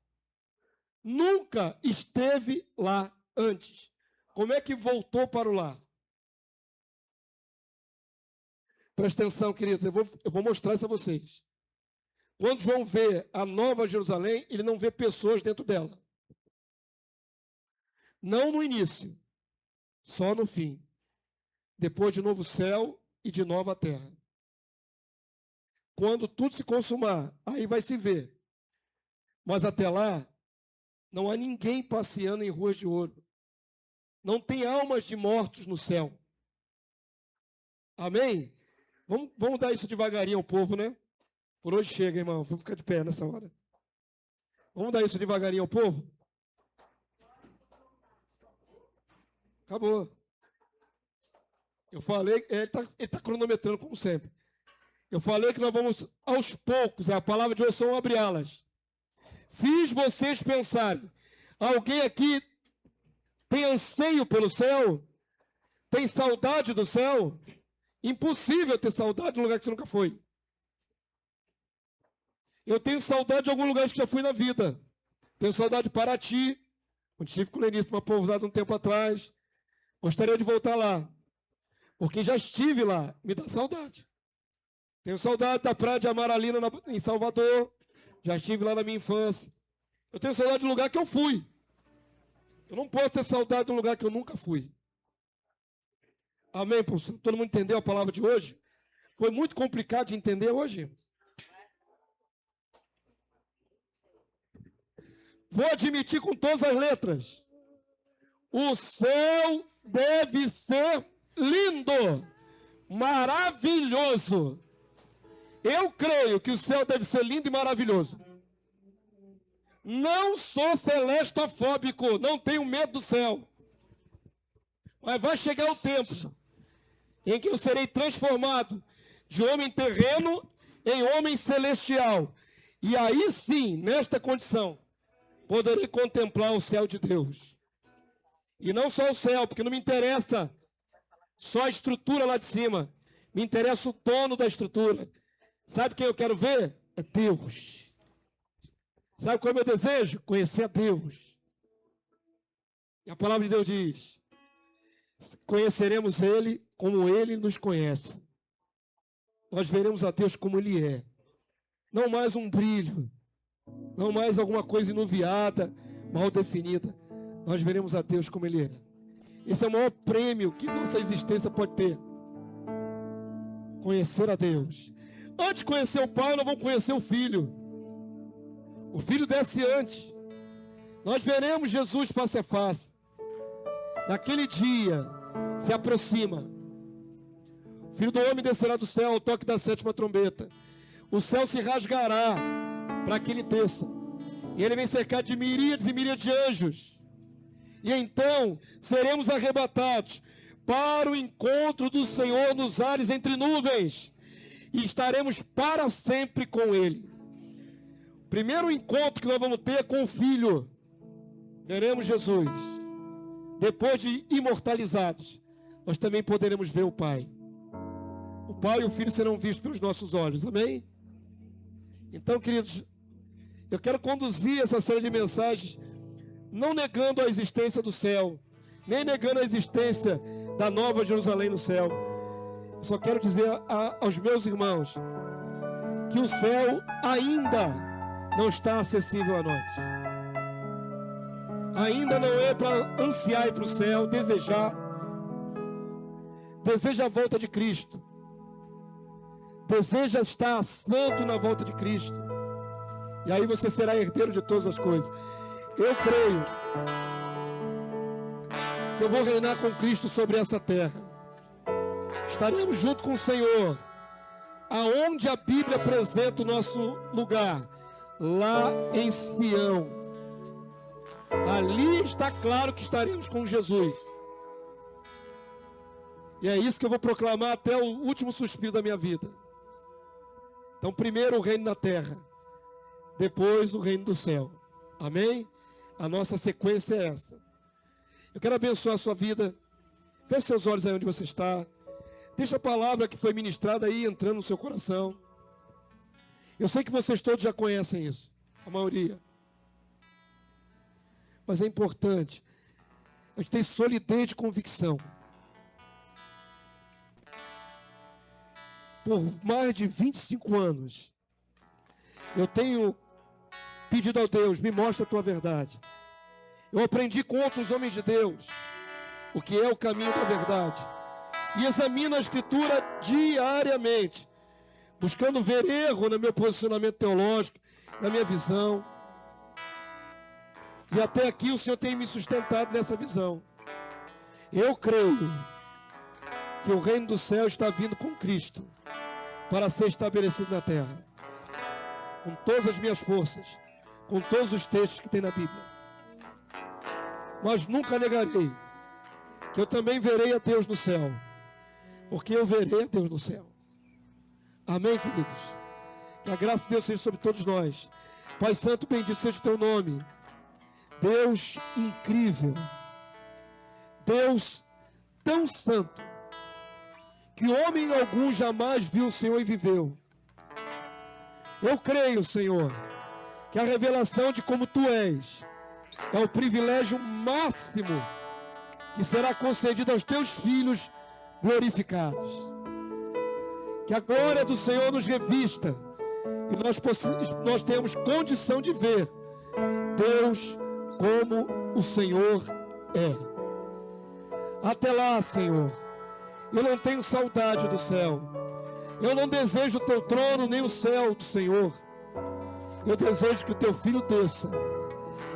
Nunca esteve lá antes. Como é que voltou para o lar? Presta atenção, queridos, eu vou mostrar isso a vocês. Quando João vê a Nova Jerusalém, ele não vê pessoas dentro dela. Não no início, só no fim. Depois de novo céu e de nova terra. Quando tudo se consumar, aí vai se ver. Mas até lá, não há ninguém passeando em ruas de ouro. Não tem almas de mortos no céu. Amém? Vamos dar isso devagarinho ao povo, né? Por hoje chega, irmão. Vou ficar de pé nessa hora. Vamos dar isso devagarinho ao povo? Acabou. Eu falei, ele tá cronometrando como sempre. Eu falei que nós vamos aos poucos, a palavra de hoje são abre alas. Fiz vocês pensarem. Alguém aqui tem anseio pelo céu? Tem saudade do céu? Impossível ter saudade de um lugar que você nunca foi. Eu tenho saudade de alguns lugares que já fui na vida. Tenho saudade de Paraty, onde estive com o Lenício, uma pousada um tempo atrás. Gostaria de voltar lá, porque já estive lá, me dá saudade. Tenho saudade da praia de Amaralina, em Salvador, já estive lá na minha infância. Eu tenho saudade do lugar que eu fui. Eu não posso ter saudade de um lugar que eu nunca fui. Amém, professor? Todo mundo entendeu a palavra de hoje? Foi muito complicado de entender hoje? Vou admitir com todas as letras. O céu deve ser lindo, maravilhoso. Eu creio que o céu deve ser lindo e maravilhoso. Não sou celestofóbico, não tenho medo do céu. Mas vai chegar o tempo em que eu serei transformado de homem terreno em homem celestial. E aí sim, nesta condição, poderei contemplar o céu de Deus. E não só o céu, porque não me interessa só a estrutura lá de cima. Me interessa o dono da estrutura. Sabe quem eu quero ver? É Deus. Sabe qual é o meu desejo? Conhecer a Deus. E a palavra de Deus diz: conheceremos Ele como Ele nos conhece. Nós veremos a Deus como Ele é. Não mais um brilho. Não mais alguma coisa enuviada, mal definida. Nós veremos a Deus como Ele é. Esse é o maior prêmio que nossa existência pode ter. Conhecer a Deus. Antes de conhecer o Pai, nós vamos conhecer o Filho. O Filho desce antes. Nós veremos Jesus face a face. Naquele dia se aproxima. O Filho do Homem descerá do céu ao toque da sétima trombeta. O céu se rasgará para que ele desça. E ele vem cercado de miríades e miríades de anjos. E então seremos arrebatados para o encontro do Senhor nos ares entre nuvens. E estaremos para sempre com Ele. O primeiro encontro que nós vamos ter é com o Filho. Veremos Jesus. Depois de imortalizados, nós também poderemos ver o Pai. O Pai e o Filho serão vistos pelos nossos olhos. Amém? Então, queridos, eu quero conduzir essa série de mensagens não negando a existência do céu, nem negando a existência da Nova Jerusalém no céu. Eu só quero dizer aos meus irmãos que o céu ainda não está acessível a nós. Ainda não é para ansiar ir para o céu, desejar. Deseja a volta de Cristo. Deseja estar santo na volta de Cristo. E aí você será herdeiro de todas as coisas. Eu creio que eu vou reinar com Cristo sobre essa terra. Estaremos junto com o Senhor. Aonde a Bíblia apresenta o nosso lugar? Lá em Sião. Ali está claro que estaremos com Jesus. E é isso que eu vou proclamar até o último suspiro da minha vida. Então, primeiro o reino da terra, depois o reino do céu. Amém? A nossa sequência é essa. Eu quero abençoar a sua vida. Feche seus olhos aí onde você está. Deixa a palavra que foi ministrada aí entrando no seu coração. Eu sei que vocês todos já conhecem isso, a maioria. Mas é importante a gente ter solidez de convicção. Por mais de 25 anos, eu tenho pedido ao Deus, me mostra a tua verdade. Eu aprendi com outros homens de Deus o que é o caminho da verdade. E examino a Escritura diariamente, buscando ver erro no meu posicionamento teológico, na minha visão. E até aqui o Senhor tem me sustentado nessa visão. Eu creio que o reino do céu está vindo com Cristo para ser estabelecido na terra, com todas as minhas forças, com todos os textos que tem na Bíblia. Mas nunca negarei que eu também verei a Deus no céu, porque eu verei a Deus no céu. Amém, queridos? Que a graça de Deus seja sobre todos nós. Pai Santo, bendito seja o teu nome. Deus incrível, Deus tão santo, que homem algum jamais viu o Senhor e viveu. Eu creio, Senhor, que a revelação de como Tu és é o privilégio máximo que será concedido aos Teus filhos glorificados. Que a glória do Senhor nos revista e nós temos condição de ver Deus como o Senhor é. Até lá, Senhor, eu não tenho saudade do céu. Eu não desejo o teu trono nem o céu do Senhor. Eu desejo que o teu filho desça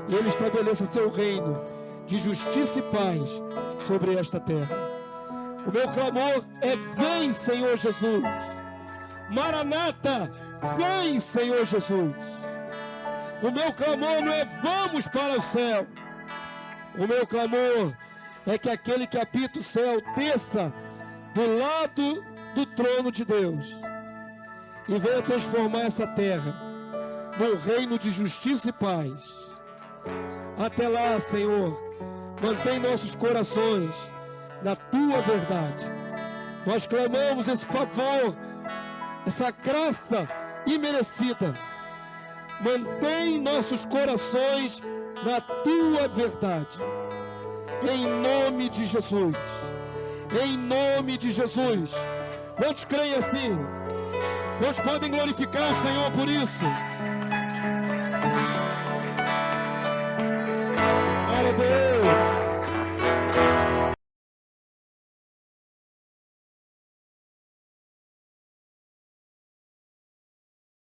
e ele estabeleça seu reino de justiça e paz sobre esta terra. O meu clamor é: vem, Senhor Jesus. Maranata, vem, Senhor Jesus. O meu clamor não é vamos para o céu. O meu clamor é que aquele que habita o céu desça do lado do trono de Deus e venha transformar essa terra num reino de justiça e paz. Até lá, Senhor, mantém nossos corações na Tua verdade. Nós clamamos esse favor, essa graça imerecida. Mantém nossos corações na Tua verdade. Em nome de Jesus. Em nome de Jesus. Quantos creem assim? Quantos podem glorificar o Senhor por isso? Glória a Deus.